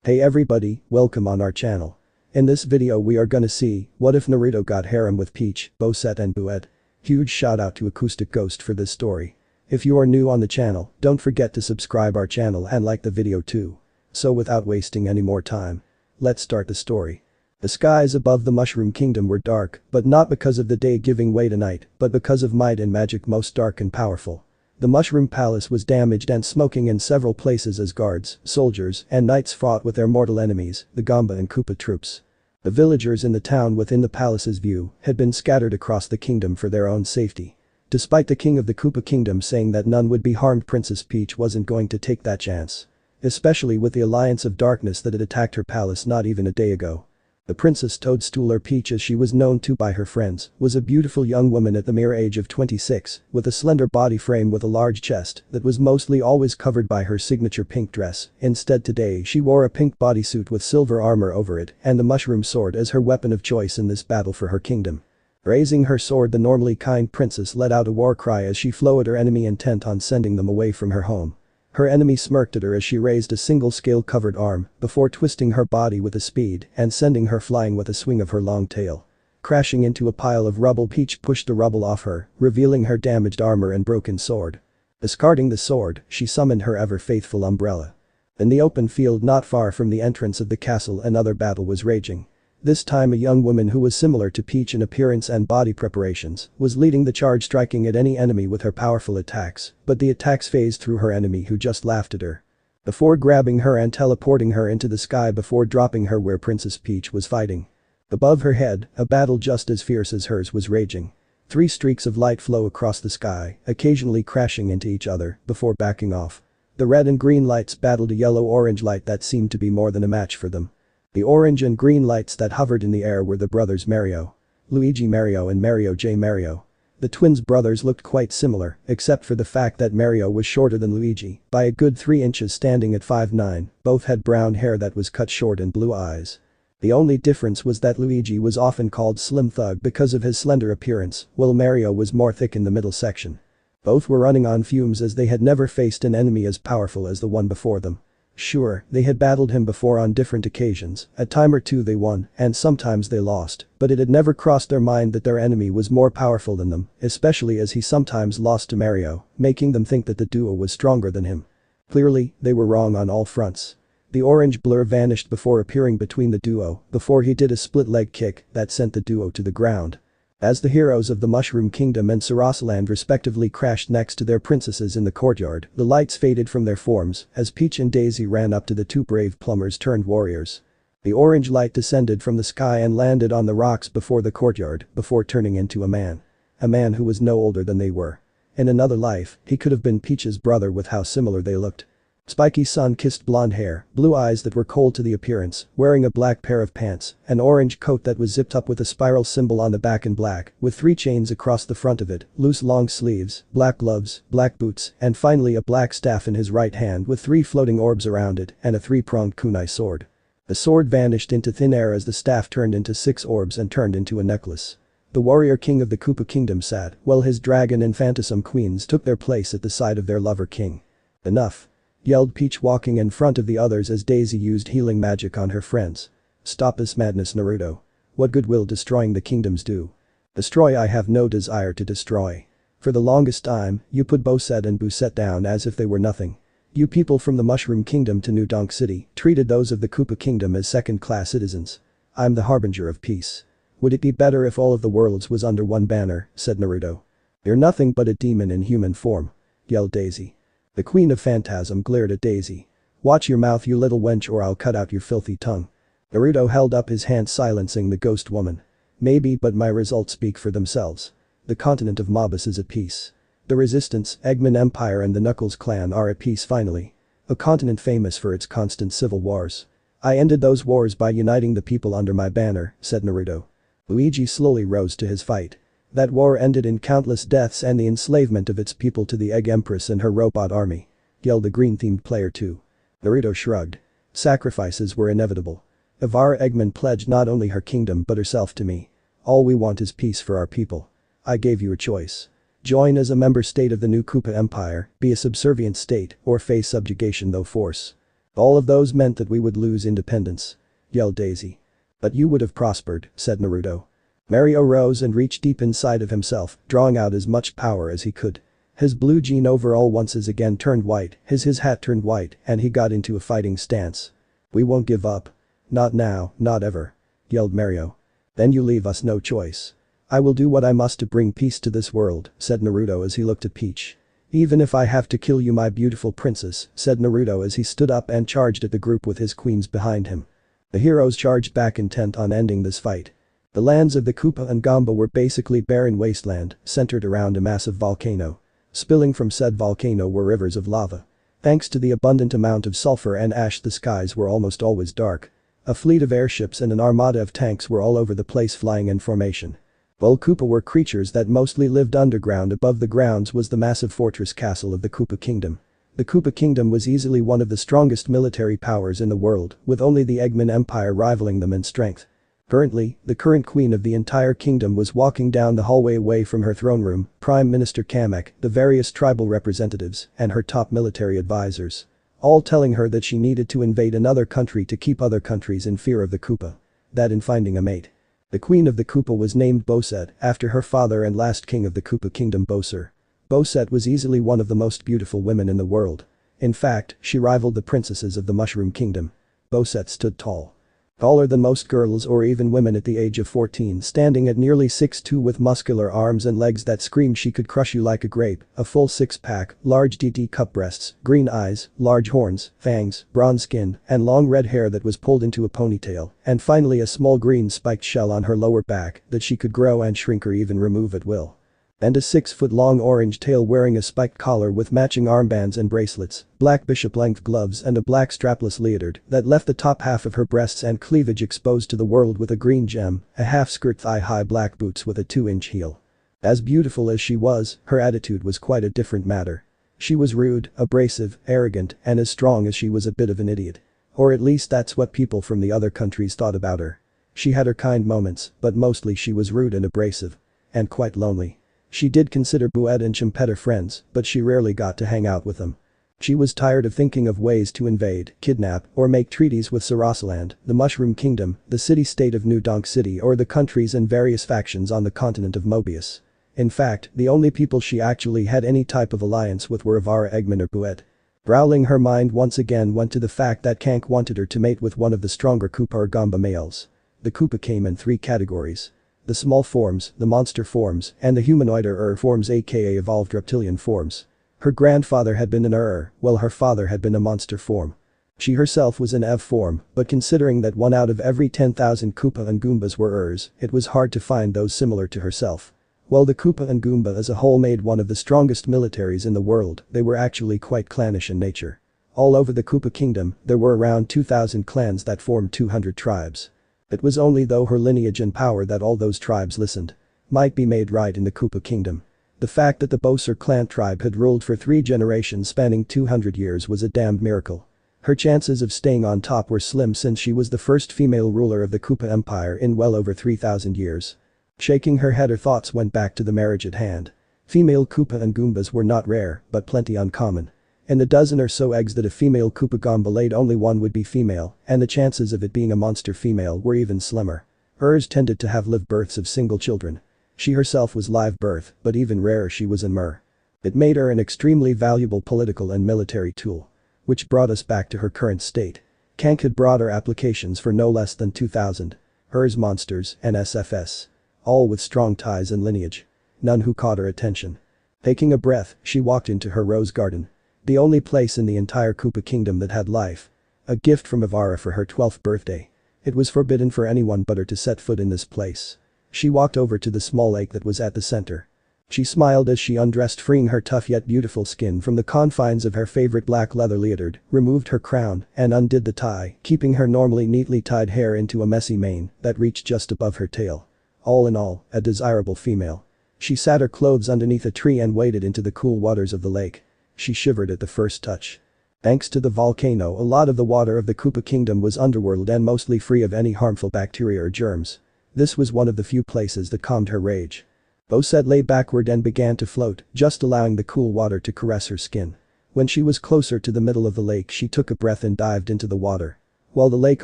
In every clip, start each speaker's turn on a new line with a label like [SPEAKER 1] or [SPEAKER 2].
[SPEAKER 1] Hey everybody, welcome on our channel. In this video we are gonna see, what if Naruto got harem with Peach, Bowsette and Booette. Huge shout out to Acoustic Ghost for this story. If you are new on the channel, don't forget to subscribe our channel and like the video too. So without wasting any more time, let's start the story. The skies above the Mushroom Kingdom were dark, but not because of the day giving way to night, but because of might and magic most dark and powerful. The Mushroom Palace was damaged and smoking in several places as guards, soldiers, and knights fought with their mortal enemies, the Gamba and Koopa troops. The villagers in the town within the palace's view had been scattered across the kingdom for their own safety. Despite the king of the Koopa Kingdom saying that none would be harmed, Princess Peach wasn't going to take that chance. Especially with the alliance of darkness that had attacked her palace not even a day ago. The Princess Toadstool, or Peach as she was known to by her friends, was a beautiful young woman at the mere age of 26, with a slender body frame with a large chest that was mostly always covered by her signature pink dress. Instead today she wore a pink bodysuit with silver armor over it and the mushroom sword as her weapon of choice in this battle for her kingdom. Raising her sword, the normally kind princess let out a war cry as she flew at her enemy, intent on sending them away from her home. Her enemy smirked at her as she raised a single scale-covered arm before twisting her body with a speed and sending her flying with a swing of her long tail. Crashing into a pile of rubble, Peach pushed the rubble off her, revealing her damaged armor and broken sword. Discarding the sword, she summoned her ever-faithful umbrella. In the open field not far from the entrance of the castle, another battle was raging. This time a young woman who was similar to Peach in appearance and body preparations was leading the charge, striking at any enemy with her powerful attacks, but the attacks phased through her enemy, who just laughed at her. Before grabbing her and teleporting her into the sky before dropping her where Princess Peach was fighting. Above her head, a battle just as fierce as hers was raging. 3 streaks of light flow across the sky, occasionally crashing into each other before backing off. The red and green lights battled a yellow-orange light that seemed to be more than a match for them. The orange and green lights that hovered in the air were the brothers Mario. Luigi Mario and Mario J Mario. The twins brothers looked quite similar, except for the fact that Mario was shorter than Luigi by a good 3 inches, standing at 5'9", both had brown hair that was cut short and blue eyes. The only difference was that Luigi was often called Slim Thug because of his slender appearance, while Mario was more thick in the middle section. Both were running on fumes as they had never faced an enemy as powerful as the one before them. Sure, they had battled him before on different occasions, a time or two they won, and sometimes they lost, but it had never crossed their mind that their enemy was more powerful than them, especially as he sometimes lost to Mario, making them think that the duo was stronger than him. Clearly, they were wrong on all fronts. The orange blur vanished before appearing between the duo, before he did a split leg kick that sent the duo to the ground. As the heroes of the Mushroom Kingdom and Sarasaland respectively crashed next to their princesses in the courtyard, the lights faded from their forms as Peach and Daisy ran up to the 2 brave plumbers turned warriors. The orange light descended from the sky and landed on the rocks before the courtyard before turning into a man. A man who was no older than they were. In another life, he could have been Peach's brother with how similar they looked. Spiky sun-kissed blonde hair, blue eyes that were cold to the appearance, wearing a black pair of pants, an orange coat that was zipped up with a spiral symbol on the back in black, with 3 chains across the front of it, loose long sleeves, black gloves, black boots, and finally a black staff in his right hand with 3 floating orbs around it and a 3-pronged kunai sword. The sword vanished into thin air as the staff turned into 6 orbs and turned into a necklace. The warrior king of the Koopa Kingdom sat, while his dragon and phantasm queens took their place at the side of their lover king. Enough! Yelled Peach, walking in front of the others as Daisy used healing magic on her friends. Stop this madness, Naruto. What good will destroying the kingdoms do? Destroy? I have no desire to destroy. For the longest time, you put Bowsette and Booette down as if they were nothing. You people from the Mushroom Kingdom to New Donk City treated those of the Koopa Kingdom as second-class citizens. I'm the harbinger of peace. Would it be better if all of the worlds was under one banner, said Naruto. You're nothing but a demon in human form. Yelled Daisy. The Queen of Phantasm glared at Daisy. Watch your mouth, you little wench, or I'll cut out your filthy tongue. Naruto held up his hand, silencing the ghost woman. Maybe, but my results speak for themselves. The continent of Mobus is at peace. The Resistance, Eggman Empire and the Knuckles clan are at peace finally. A continent famous for its constant civil wars. I ended those wars by uniting the people under my banner, said Naruto. Luigi slowly rose to his fight. That war ended in countless deaths and the enslavement of its people to the Egg Empress and her robot army. Yelled the green-themed player too. Naruto shrugged. Sacrifices were inevitable. Ivara Eggman pledged not only her kingdom but herself to me. All we want is peace for our people. I gave you a choice. Join as a member state of the new Koopa Empire, be a subservient state, or face subjugation through force. All of those meant that we would lose independence," yelled Daisy. "But you would have prospered," said Naruto. Mario rose and reached deep inside of himself, drawing out as much power as he could. His blue jean overall once again turned white, his hat turned white, and he got into a fighting stance. "We won't give up. Not now, not ever," yelled Mario. "Then you leave us no choice. I will do what I must to bring peace to this world," said Naruto as he looked at Peach. "Even if I have to kill you, my beautiful princess," said Naruto as he stood up and charged at the group with his queens behind him. The heroes charged back intent on ending this fight. The lands of the Koopa and Gomba were basically barren wasteland, centered around a massive volcano. Spilling from said volcano were rivers of lava. Thanks to the abundant amount of sulfur and ash, the skies were almost always dark. A fleet of airships and an armada of tanks were all over the place, flying in formation. While Koopa were creatures that mostly lived underground, above the grounds was the massive fortress castle of the Koopa Kingdom. The Koopa Kingdom was easily one of the strongest military powers in the world, with only the Eggman Empire rivaling them in strength. Currently, the current queen of the entire kingdom was walking down the hallway away from her throne room, Prime Minister Kamek, the various tribal representatives, and her top military advisors. All telling her that she needed to invade another country to keep other countries in fear of the Koopa. That in finding a mate. The queen of the Koopa was named Bowsette, after her father and last king of the Koopa Kingdom, Bowser. Bowsette was easily one of the most beautiful women in the world. In fact, she rivaled the princesses of the Mushroom Kingdom. Bowsette stood tall. Taller than most girls or even women at the age of 14, standing at nearly 6'2" with muscular arms and legs that screamed she could crush you like a grape, a full six-pack, large DD cup breasts, green eyes, large horns, fangs, bronze skin, and long red hair that was pulled into a ponytail, and finally a small green spiked shell on her lower back that she could grow and shrink or even remove at will. And a 6-foot-long orange tail wearing a spiked collar with matching armbands and bracelets, black bishop-length gloves and a black strapless leotard that left the top half of her breasts and cleavage exposed to the world with a green gem, a half-skirt thigh-high black boots with a 2-inch heel. As beautiful as she was, her attitude was quite a different matter. She was rude, abrasive, arrogant, and as strong as she was a bit of an idiot. Or at least that's what people from the other countries thought about her. She had her kind moments, but mostly she was rude and abrasive. And quite lonely. She did consider Booette and Chimpetta friends, but she rarely got to hang out with them. She was tired of thinking of ways to invade, kidnap, or make treaties with Sarasaland, the Mushroom Kingdom, the city-state of New Donk City, or the countries and various factions on the continent of Mobius. In fact, the only people she actually had any type of alliance with were Avara, Eggman or Booette. Growling, her mind once again went to the fact that Kank wanted her to mate with one of the stronger Koopa or Gomba males. The Koopa came in 3 categories. The small forms, the monster forms, and the humanoid or forms, aka evolved reptilian forms. Her grandfather had been an while her father had been a monster form. She herself was an Ev form, but considering that 1 out of every 10,000 Koopa and Goombas were it was hard to find those similar to herself. While the Koopa and Goomba as a whole made one of the strongest militaries in the world, they were actually quite clannish in nature. All over the Koopa Kingdom, there were around 2,000 clans that formed 200 tribes. It was only though her lineage and power that all those tribes listened. Might be made right in the Koopa Kingdom. The fact that the Bowser clan tribe had ruled for 3 generations spanning 200 years was a damned miracle. Her chances of staying on top were slim since she was the first female ruler of the Koopa Empire in well over 3,000 years. Shaking her head, her thoughts went back to the marriage at hand. Female Koopa and Goombas were not rare, but plenty uncommon. In the dozen or so eggs that a female Koopa Gomba laid, only one would be female, and the chances of it being a monster female were even slimmer. Hers tended to have live births of single children. She herself was live birth, but even rarer she was in Mer. It made her an extremely valuable political and military tool. Which brought us back to her current state. Kank had brought her applications for no less than 2,000. Hers monsters and SFS. All with strong ties and lineage. None who caught her attention. Taking a breath, she walked into her rose garden. The only place in the entire Koopa Kingdom that had life. A gift from Avara for her 12th birthday. It was forbidden for anyone but her to set foot in this place. She walked over to the small lake that was at the center. She smiled as she undressed, freeing her tough yet beautiful skin from the confines of her favorite black leather leotard, removed her crown, and undid the tie, keeping her normally neatly tied hair into a messy mane that reached just above her tail. All in all, a desirable female. She sat her clothes underneath a tree and waded into the cool waters of the lake. She shivered at the first touch. Thanks to the volcano, a lot of the water of the Koopa Kingdom was underworld and mostly free of any harmful bacteria or germs. This was one of the few places that calmed her rage. Bowsette lay backward and began to float, just allowing the cool water to caress her skin. When she was closer to the middle of the lake she took a breath and dived into the water. While the lake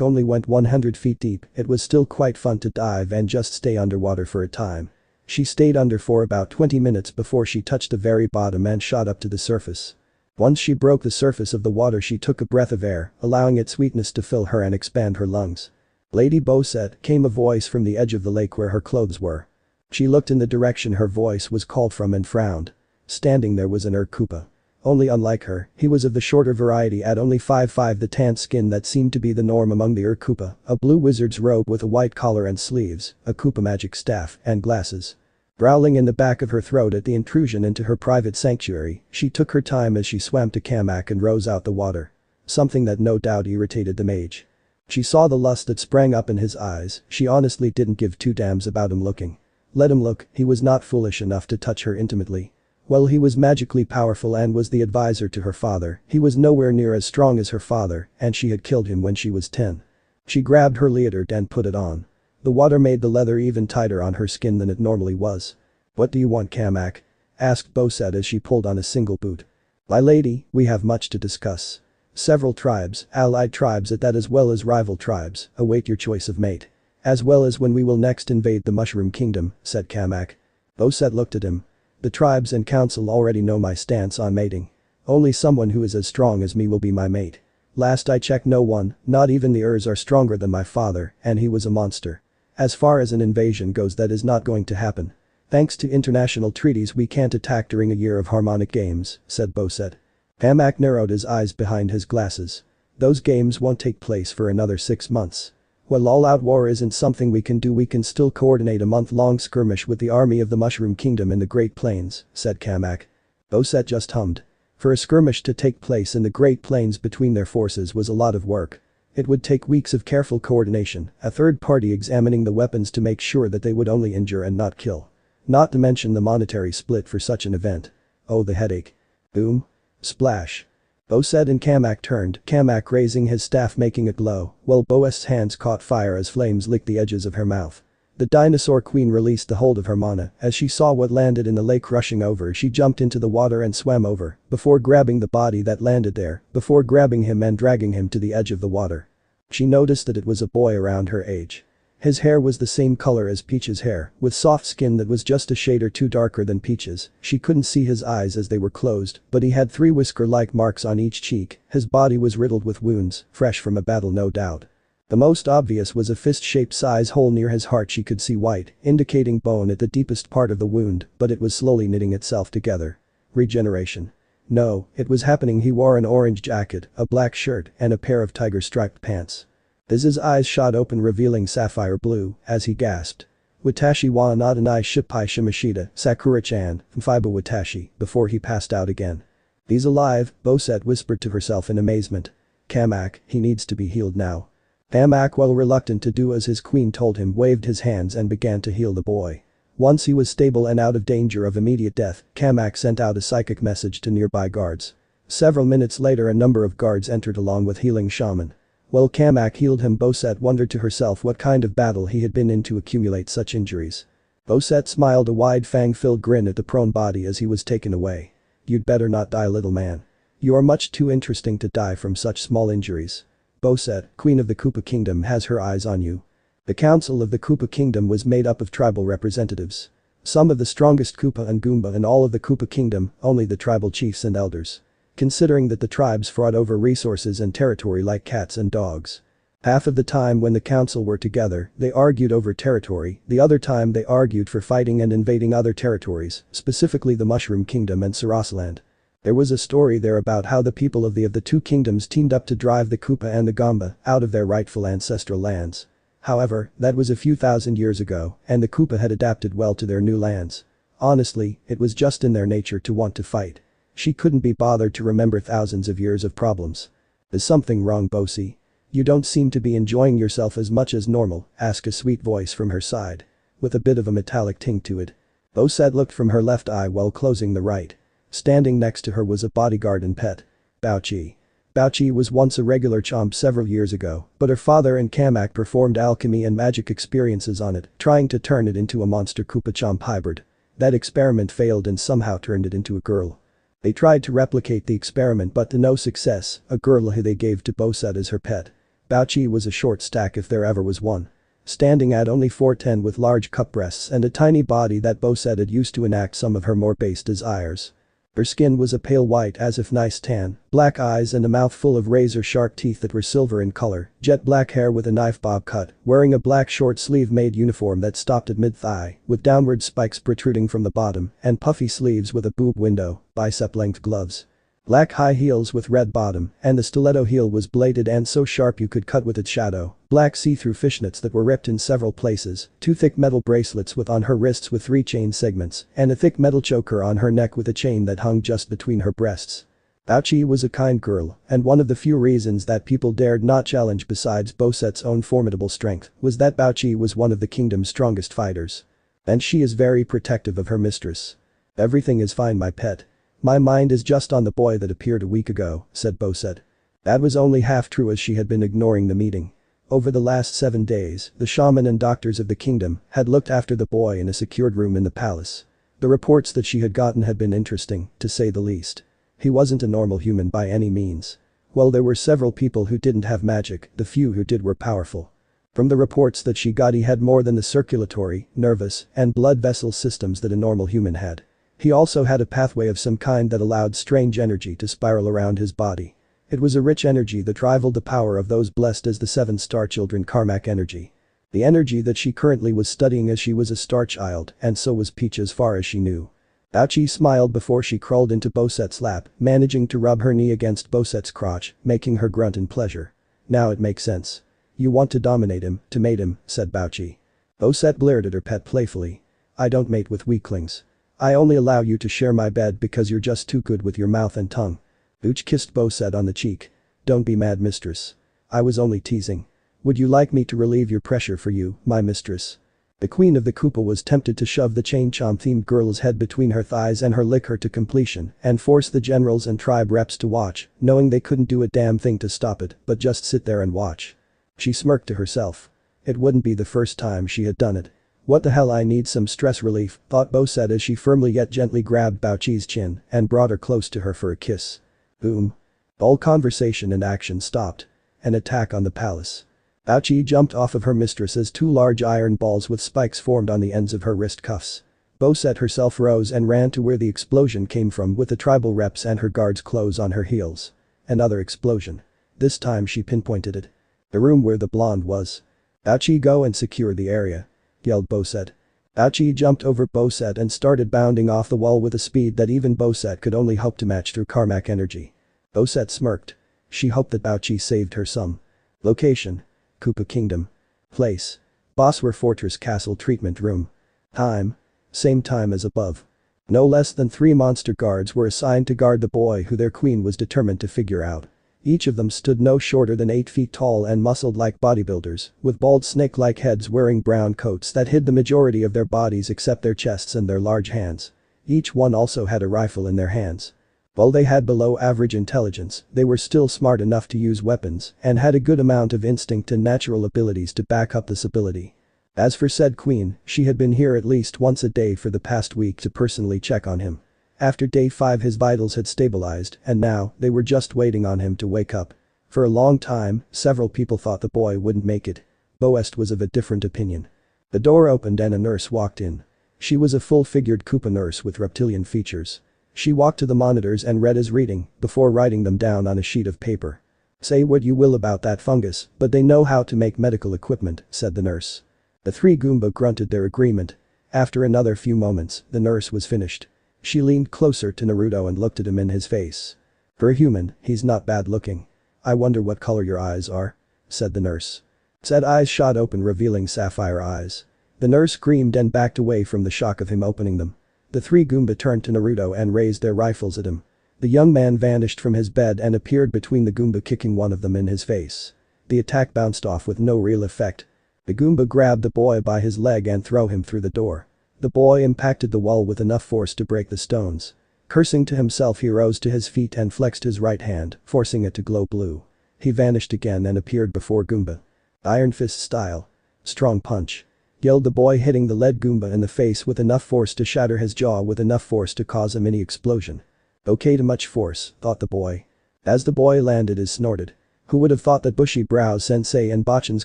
[SPEAKER 1] only went 100 feet deep, it was still quite fun to dive and just stay underwater for a time. She stayed under for about 20 minutes before she touched the very bottom and shot up to the surface. Once she broke the surface of the water she took a breath of air, allowing its sweetness to fill her and expand her lungs. "Lady Bowsette," came a voice from the edge of the lake where her clothes were. She looked in the direction her voice was called from and frowned. Standing there was an Koopa. Only unlike her, he was of the shorter variety at only 5'5", the tanned skin that seemed to be the norm among the Koopa, a blue wizard's robe with a white collar and sleeves, a Koopa magic staff, and glasses. Growling in the back of her throat at the intrusion into her private sanctuary, she took her time as she swam to Kamak and rose out the water. Something that no doubt irritated the mage. She saw the lust that sprang up in his eyes, she honestly didn't give two damns about him looking. Let him look, he was not foolish enough to touch her intimately. While he was magically powerful and was the advisor to her father, he was nowhere near as strong as her father, and she had killed him when she was 10. She grabbed her leotard and put it on. The water made the leather even tighter on her skin than it normally was. "What do you want, Kamak?" asked Bowsette as she pulled on a single boot. "My lady, we have much to discuss. Several tribes, allied tribes at that as well as rival tribes, await your choice of mate. As well as when we will next invade the Mushroom Kingdom," said Kamak. Bowsette looked at him. "The tribes and council already know my stance on mating. Only someone who is as strong as me will be my mate. Last I checked no one, not even the Urs are stronger than my father, and he was a monster. As far as an invasion goes that is not going to happen. Thanks to international treaties we can't attack during a year of harmonic games," said Bowsette. Kamak narrowed his eyes behind his glasses. "Those games won't take place for another 6 months. While all-out war isn't something we can do we can still coordinate a month-long skirmish with the army of the Mushroom Kingdom in the Great Plains," said Kamak. Bowsette just hummed. For a skirmish to take place in the Great Plains between their forces was a lot of work. It would take weeks of careful coordination, a third party examining the weapons to make sure that they would only injure and not kill. Not to mention the monetary split for such an event. Oh, the headache. Boom. Splash. Bowsette and Kamak turned, Kamak raising his staff making it glow, while Bowsette's hands caught fire as flames licked the edges of her mouth. The dinosaur queen released the hold of her mana, as she saw what landed in the lake rushing over she jumped into the water and swam over, before grabbing the body that landed there, before grabbing him and dragging him to the edge of the water. She noticed that it was a boy around her age. His hair was the same color as Peach's hair, with soft skin that was just a shade or two darker than Peach's. She couldn't see his eyes as they were closed, but he had 3 whisker-like marks on each cheek, his body was riddled with wounds, fresh from a battle no doubt. The most obvious was a fist-shaped size hole near his heart she could see white, indicating bone at the deepest part of the wound, but it was slowly knitting itself together. Regeneration. No, it was happening. He wore an orange jacket, a black shirt, and a pair of tiger-striped pants. His eyes shot open revealing sapphire blue, as he gasped. "Watashi wa anadanai shippai shimashita, Sakura-chan, Mfiba Watashi," before he passed out again. "He's alive," Bowsette whispered to herself in amazement. "Kamak, he needs to be healed now." Kamak, while reluctant to do as his queen told him, waved his hands and began to heal the boy. Once he was stable and out of danger of immediate death, Kamak sent out a psychic message to nearby guards. Several minutes later a number of guards entered along with healing shaman. While Kamak healed him, Bowsette wondered to herself what kind of battle he had been in to accumulate such injuries. Bowsette smiled a wide fang-filled grin at the prone body as he was taken away. "You'd better not die, little man. You are much too interesting to die from such small injuries. Bowsette, Queen of the Koopa Kingdom, has her eyes on you." The council of the Koopa Kingdom was made up of tribal representatives. Some of the strongest Koopa and Goomba in all of the Koopa Kingdom, only the tribal chiefs and elders. Considering that the tribes fought over resources and territory like cats and dogs. Half of the time when the council were together, they argued over territory, the other time they argued for fighting and invading other territories, specifically the Mushroom Kingdom and Sarasaland. There was a story there about how the people of the two kingdoms teamed up to drive the Koopa and the Goomba out of their rightful ancestral lands. However, that was a few thousand years ago, and the Koopa had adapted well to their new lands. Honestly, it was just in their nature to want to fight. She couldn't be bothered to remember thousands of years of problems. "Is something wrong, Bowsette? You don't seem to be enjoying yourself as much as normal," asked a sweet voice from her side. With a bit of a metallic ting to it. Bowsette looked from her left eye while closing the right. Standing next to her was a bodyguard and pet. Bowchi. Bowchi was once a regular chomp several years ago, but her father and Kamak performed alchemy and magic experiences on it, trying to turn it into a monster Koopa chomp hybrid. That experiment failed and somehow turned it into a girl. They tried to replicate the experiment but to no success, a girl who they gave to Bowsette as her pet. Bowchi was a short stack if there ever was one. Standing at only 4'10" with large cup breasts and a tiny body that Bowsette had used to enact some of her more base desires. Her skin was a pale white as if nice tan, black eyes and a mouth full of razor-sharp teeth that were silver in color, jet black hair with a knife bob cut, wearing a black short-sleeve-made uniform that stopped at mid-thigh, with downward spikes protruding from the bottom, and puffy sleeves with a boob window, bicep-length gloves. Black high heels with red bottom, and the stiletto heel was bladed and so sharp you could cut with its shadow, black see-through fishnets that were ripped in several places, 2 thick metal bracelets on her wrists with 3 chain segments, and a thick metal choker on her neck with a chain that hung just between her breasts. Bowchi was a kind girl, and one of the few reasons that people dared not challenge besides Bowsette's own formidable strength was that Bowchi was one of the kingdom's strongest fighters. And she is very protective of her mistress. "Everything is fine, my pet. My mind is just on the boy that appeared a week ago," said Bowsette. That was only half true as she had been ignoring the meeting. Over the last 7 days, the shaman and doctors of the kingdom had looked after the boy in a secured room in the palace. The reports that she had gotten had been interesting, to say the least. He wasn't a normal human by any means. While there were several people who didn't have magic, the few who did were powerful. From the reports that she got, he had more than the circulatory, nervous, and blood vessel systems that a normal human had. He also had a pathway of some kind that allowed strange energy to spiral around his body. It was a rich energy that rivaled the power of those blessed as the 7 star children karmic energy. The energy that she currently was studying as she was a star child, and so was Peach as far as she knew. Bowchi smiled before she crawled into Bowsette's lap, managing to rub her knee against Bowsette's crotch, making her grunt in pleasure. "Now it makes sense. You want to dominate him, to mate him," said Bowchi. Bowsette bleared at her pet playfully. "I don't mate with weaklings. I only allow you to share my bed because you're just too good with your mouth and tongue." Booch kissed Bowsette on the cheek. "Don't be mad, mistress. I was only teasing. Would you like me to relieve your pressure for you, my mistress?" The queen of the Koopa was tempted to shove the chain chomp-themed girl's head between her thighs and lick her to completion and force the generals and tribe reps to watch, knowing they couldn't do a damn thing to stop it but just sit there and watch. She smirked to herself. It wouldn't be the first time she had done it. "What the hell, I need some stress relief," thought Bowsette as she firmly yet gently grabbed Bowchi's chin and brought her close to her for a kiss. Boom. All conversation and action stopped. An attack on the palace. Bowchi jumped off of her mistress as 2 large iron balls with spikes formed on the ends of her wrist cuffs. Bowsette herself rose and ran to where the explosion came from with the tribal reps and her guards close on her heels. Another explosion. This time she pinpointed it. The room where the blonde was. "Bowchi, go and secure the area," yelled Bowsette. Bowchi jumped over Bowsette and started bounding off the wall with a speed that even Bowsette could only hope to match through karmic energy. Bowsette smirked. She hoped that Bowchi saved her some. Location: Koopa Kingdom. Place: Bossware Fortress Castle Treatment Room. Time: same time as above. No less than 3 monster guards were assigned to guard the boy who their queen was determined to figure out. Each of them stood no shorter than 8 feet tall and muscled like bodybuilders, with bald snake-like heads wearing brown coats that hid the majority of their bodies except their chests and their large hands. Each one also had a rifle in their hands. While they had below average intelligence, they were still smart enough to use weapons and had a good amount of instinct and natural abilities to back up this ability. As for said queen, she had been here at least once a day for the past week to personally check on him. After day 5 his vitals had stabilized and now they were just waiting on him to wake up. For a long time, several people thought the boy wouldn't make it. Bowsette was of a different opinion. The door opened and a nurse walked in. She was a full-figured Koopa nurse with reptilian features. She walked to the monitors and read his reading before writing them down on a sheet of paper. "Say what you will about that fungus, but they know how to make medical equipment," said the nurse. The 3 Goomba grunted their agreement. After another few moments, the nurse was finished. She leaned closer to Naruto and looked at him in his face. "For a human, he's not bad looking. I wonder what color your eyes are," said the nurse. Said eyes shot open revealing sapphire eyes. The nurse screamed and backed away from the shock of him opening them. The 3 Goomba turned to Naruto and raised their rifles at him. The young man vanished from his bed and appeared between the Goomba, kicking one of them in his face. The attack bounced off with no real effect. The Goomba grabbed the boy by his leg and threw him through the door. The boy impacted the wall with enough force to break the stones. Cursing to himself, he rose to his feet and flexed his right hand, forcing it to glow blue. He vanished again and appeared before Goomba. "Iron Fist style. Strong punch," yelled the boy, hitting the lead Goomba in the face with enough force to shatter his jaw with enough force to cause a mini explosion. Okay, too much force, thought the boy. As the boy landed he snorted. Who would have thought that Bushy Brow Sensei and Bachan's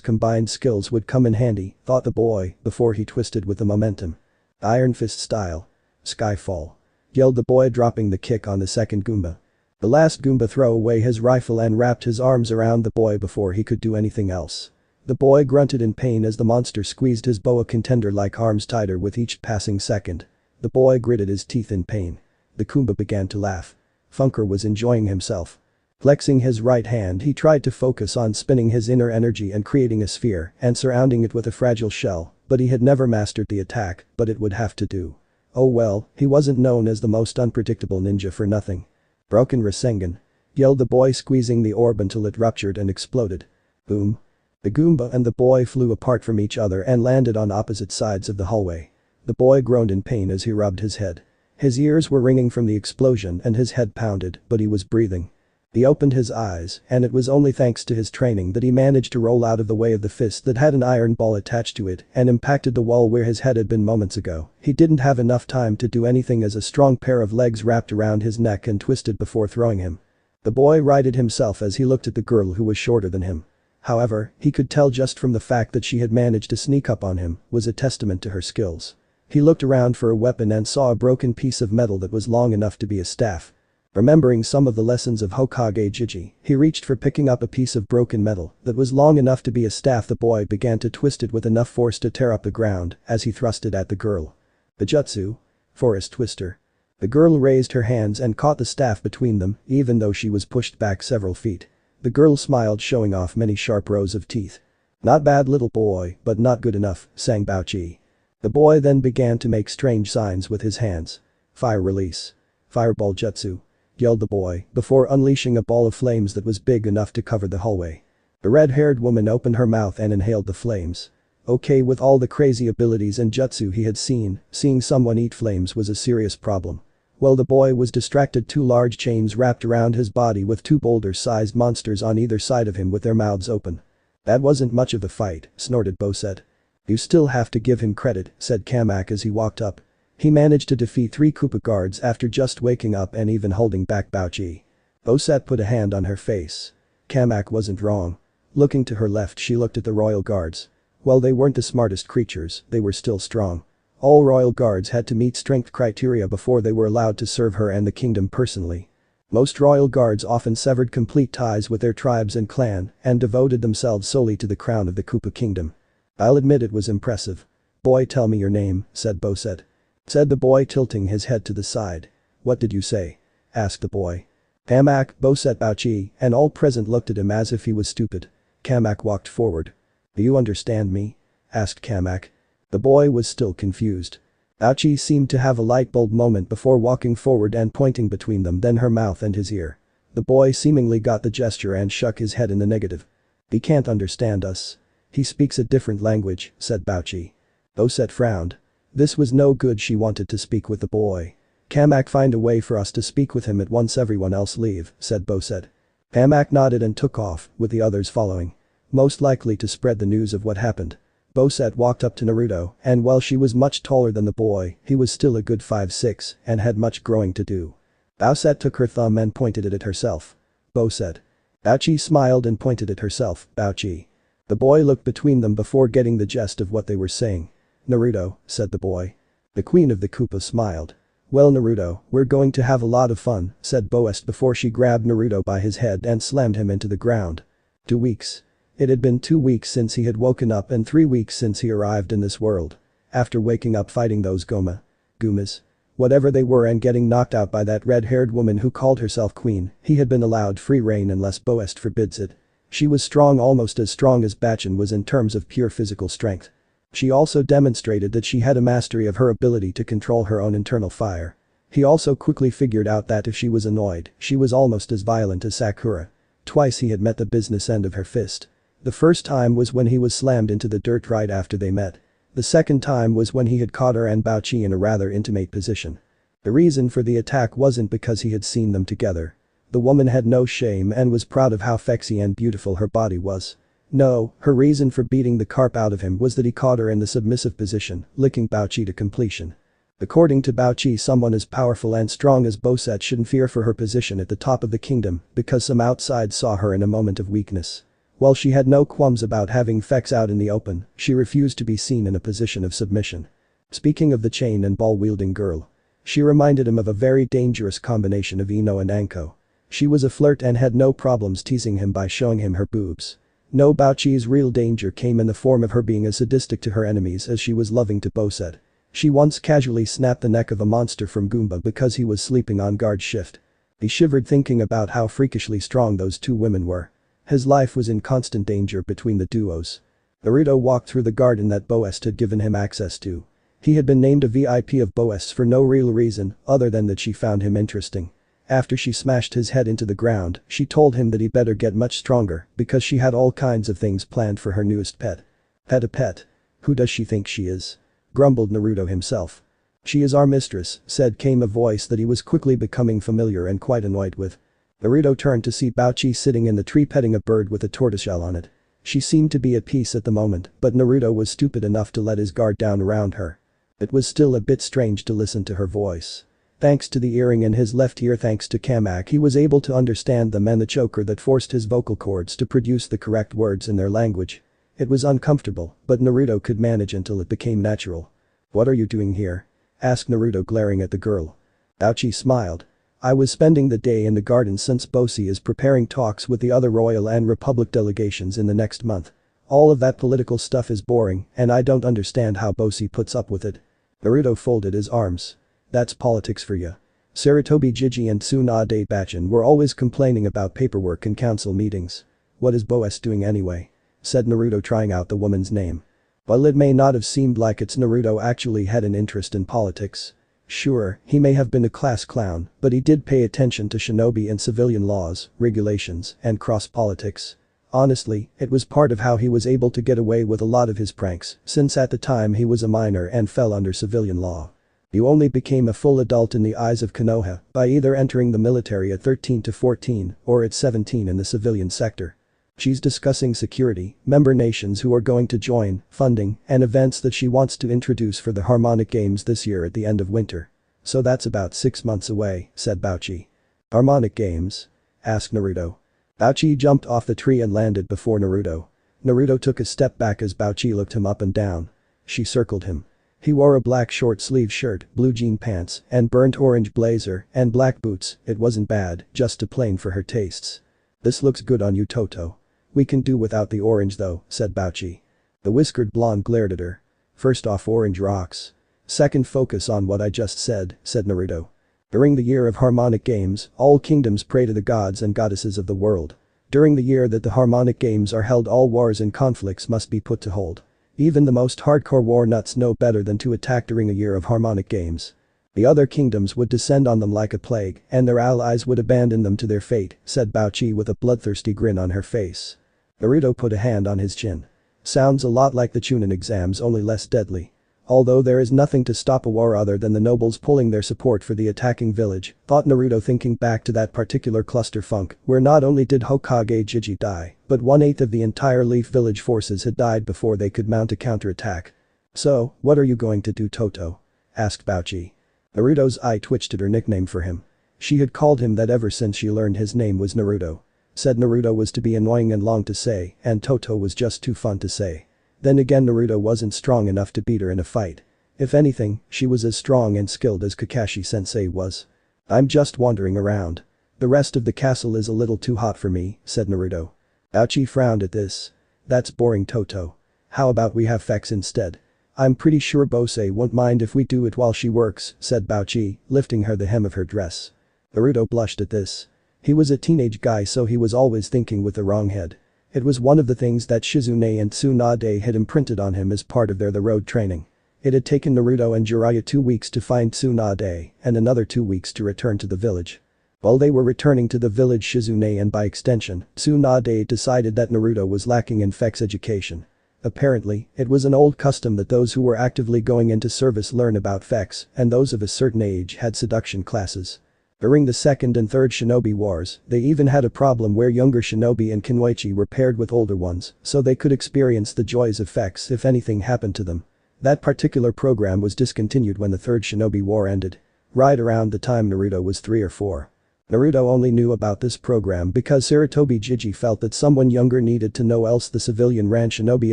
[SPEAKER 1] combined skills would come in handy, thought the boy, before he twisted with the momentum. Iron Fist style. Skyfall. Yelled the boy, dropping the kick on the second Goomba. The last Goomba threw away his rifle and wrapped his arms around the boy before he could do anything else. The boy grunted in pain as the monster squeezed his boa contender-like arms tighter with each passing second. The boy gritted his teeth in pain. The Goomba began to laugh. Funker was enjoying himself. Flexing his right hand, he tried to focus on spinning his inner energy and creating a sphere and surrounding it with a fragile shell, but he had never mastered the attack, but it would have to do. Oh well, he wasn't known as the most unpredictable ninja for nothing. Broken Rasengan. Yelled the boy, squeezing the orb until it ruptured and exploded. Boom. The Goomba and the boy flew apart from each other and landed on opposite sides of the hallway. The boy groaned in pain as he rubbed his head. His ears were ringing from the explosion and his head pounded, but he was breathing. He opened his eyes, and it was only thanks to his training that he managed to roll out of the way of the fist that had an iron ball attached to it and impacted the wall where his head had been moments ago. He didn't have enough time to do anything as a strong pair of legs wrapped around his neck and twisted before throwing him. The boy righted himself as he looked at the girl who was shorter than him. However, he could tell just from the fact that she had managed to sneak up on him was a testament to her skills. He looked around for a weapon and saw a broken piece of metal that was long enough to be a staff. Remembering some of the lessons of Hokage Jiji, he reached for picking up a piece of broken metal that was long enough to be a staff. The boy began to twist it with enough force to tear up the ground as he thrust it at the girl. The jutsu. Forest Twister. The girl raised her hands and caught the staff between them, even though she was pushed back several feet. The girl smiled, showing off many sharp rows of teeth. Not bad, little boy, but not good enough, sang Bao-Chi. The boy then began to make strange signs with his hands. Fire release. Fireball jutsu. Yelled the boy, before unleashing a ball of flames that was big enough to cover the hallway. The red-haired woman opened her mouth and inhaled the flames. Okay, with all the crazy abilities and jutsu he had seen, seeing someone eat flames was a serious problem. While the boy was distracted, two large chains wrapped around his body with two boulder-sized monsters on either side of him with their mouths open. That wasn't much of a fight, snorted Bowsette. You still have to give him credit, said Kamak as he walked up. He managed to defeat 3 Koopa guards after just waking up and even holding back Bao-Chi. Bowsette put a hand on her face. Kamak wasn't wrong. Looking to her left, she looked at the royal guards. While they weren't the smartest creatures, they were still strong. All royal guards had to meet strength criteria before they were allowed to serve her and the kingdom personally. Most royal guards often severed complete ties with their tribes and clan and devoted themselves solely to the crown of the Koopa kingdom. I'll admit it was impressive. Boy, tell me your name, said Bowsette. Said the boy, tilting his head to the side. What did you say? Asked the boy. Kamak, Bowsette, Bao-Chi, and all present looked at him as if he was stupid. Kamak walked forward. Do you understand me? Asked Kamak. The boy was still confused. Bao-Chi seemed to have a light bulb moment before walking forward and pointing between them, then her mouth and his ear. The boy seemingly got the gesture and shook his head in the negative. He can't understand us. He speaks a different language, said Bao-Chi. Bowsette frowned. This was no good. She wanted to speak with the boy. Kamak, find a way for us to speak with him at once, everyone else leave, said Bowsette. Kamak nodded and took off, with the others following. Most likely to spread the news of what happened. Bowsette walked up to Naruto, and while she was much taller than the boy, he was still a good 5'6" and had much growing to do. Bowsette took her thumb and pointed it at herself. Bowsette. Bao-Chi smiled and pointed at herself, Bao-Chi. The boy looked between them before getting the gist of what they were saying. Naruto, said the boy. The queen of the Koopa smiled. Well, Naruto, we're going to have a lot of fun, said Bowsette before she grabbed Naruto by his head and slammed him into the ground. 2 weeks. It had been 2 weeks since he had woken up and 3 weeks since he arrived in this world. After waking up fighting those Goomas, whatever they were, and getting knocked out by that red-haired woman who called herself queen, he had been allowed free reign unless Bowsette forbids it. She was strong, almost as strong as Bachan was in terms of pure physical strength. She also demonstrated that she had a mastery of her ability to control her own internal fire. He also quickly figured out that if she was annoyed, she was almost as violent as Sakura. Twice he had met the business end of her fist. The first time was when he was slammed into the dirt right after they met. The second time was when he had caught her and Bao-Chi in a rather intimate position. The reason for the attack wasn't because he had seen them together. The woman had no shame and was proud of how sexy and beautiful her body was. No, her reason for beating the carp out of him was that he caught her in the submissive position, licking Bao-Chi to completion. According to Bowsette, someone as powerful and strong as Bowsette shouldn't fear for her position at the top of the kingdom because some outside saw her in a moment of weakness. While she had no qualms about having Fex out in the open, she refused to be seen in a position of submission. Speaking of the chain and ball-wielding girl. She reminded him of a very dangerous combination of Ino and Anko. She was a flirt and had no problems teasing him by showing him her boobs. No, Bowsette's real danger came in the form of her being as sadistic to her enemies as she was loving to Bowsette. She once casually snapped the neck of a monster from Goomba because he was sleeping on guard shift. He shivered thinking about how freakishly strong those two women were. His life was in constant danger between the duos. Naruto walked through the garden that Bowsette had given him access to. He had been named a VIP of Bowsette's for no real reason other than that she found him interesting. After she smashed his head into the ground, she told him that he better get much stronger because she had all kinds of things planned for her newest pet. Pet a pet? Who does she think she is? Grumbled Naruto himself. She is our mistress, came a voice that he was quickly becoming familiar and quite annoyed with. Naruto turned to see Bowsette sitting in the tree petting a bird with a tortoiseshell on it. She seemed to be at peace at the moment, but Naruto was stupid enough to let his guard down around her. It was still a bit strange to listen to her voice. Thanks to the earring in his left ear, thanks to Kamak, he was able to understand them and the choker that forced his vocal cords to produce the correct words in their language. It was uncomfortable, but Naruto could manage until it became natural. "What are you doing here?" asked Naruto, glaring at the girl. Bowsette smiled. "I was spending the day in the garden since Bowsette is preparing talks with the other Royal and Republic delegations in the next month. All of that political stuff is boring and I don't understand how Bowsette puts up with it." Naruto folded his arms. "That's politics for ya. Sarutobi Jiji and Tsunade Bachin were always complaining about paperwork in council meetings. What is Bowsette doing anyway?" said Naruto, trying out the woman's name. While it may not have seemed like it, Naruto actually had an interest in politics. Sure, he may have been a class clown, but he did pay attention to shinobi and civilian laws, regulations, and cross-politics. Honestly, it was part of how he was able to get away with a lot of his pranks, since at the time he was a minor and fell under civilian law. You only became a full adult in the eyes of Konoha by either entering the military at 13 to 14 or at 17 in the civilian sector. She's discussing security, member nations who are going to join, funding, and events that she wants to introduce for the Harmonic Games this year at the end of winter. So that's about 6 months away, said Bowsette. Harmonic Games? Asked Naruto. Bowsette jumped off the tree and landed before Naruto. Naruto took a step back as Bowsette looked him up and down. She circled him. He wore a black short-sleeve shirt, blue jean pants, and burnt orange blazer, and black boots. It wasn't bad, just too plain for her tastes. "This looks good on you, Toto. We can do without the orange though," said Bowsette. The whiskered blonde glared at her. "First off, orange rocks. Second, focus on what I just said," said Naruto. "During the year of Harmonic Games, all kingdoms pray to the gods and goddesses of the world. During the year that the Harmonic Games are held, all wars and conflicts must be put to hold. Even the most hardcore war nuts know better than to attack during a year of Harmonic Games. The other kingdoms would descend on them like a plague, and their allies would abandon them to their fate," said Bowsette with a bloodthirsty grin on her face. Naruto put a hand on his chin. "Sounds a lot like the Chunin exams, only less deadly. Although there is nothing to stop a war other than the nobles pulling their support for the attacking village," thought Naruto, thinking back to that particular clusterfunk where not only did Hokage Jiji die, but 1/8 of the entire Leaf Village forces had died before they could mount a counterattack. "So, what are you going to do, Toto?" asked Bowsette. Naruto's eye twitched at her nickname for him. She had called him that ever since she learned his name was Naruto. Said Naruto was to be annoying and long to say, and Toto was just too fun to say. Then again, Naruto wasn't strong enough to beat her in a fight. If anything, she was as strong and skilled as Kakashi-sensei was. "I'm just wandering around. The rest of the castle is a little too hot for me," said Naruto. Bowsette frowned at this. "That's boring, Toto. How about we have Fex instead? I'm pretty sure Bowsette won't mind if we do it while she works," said Bowsette, lifting her the hem of her dress. Naruto blushed at this. He was a teenage guy, so he was always thinking with the wrong head. It was one of the things that Shizune and Tsunade had imprinted on him as part of their The Road training. It had taken Naruto and Jiraiya 2 weeks to find Tsunade and another 2 weeks to return to the village. While they were returning to the village, Shizune and by extension, Tsunade decided that Naruto was lacking in Fex education. Apparently, it was an old custom that those who were actively going into service learn about Fex, and those of a certain age had seduction classes. During the second and third shinobi wars, they even had a problem where younger shinobi and kunoichi were paired with older ones, so they could experience the joys of Fex if anything happened to them. That particular program was discontinued when the Third Shinobi War ended. Right around the time Naruto was 3 or 4. Naruto only knew about this program because Sarutobi Jiji felt that someone younger needed to know, else the civilian Ran Shinobi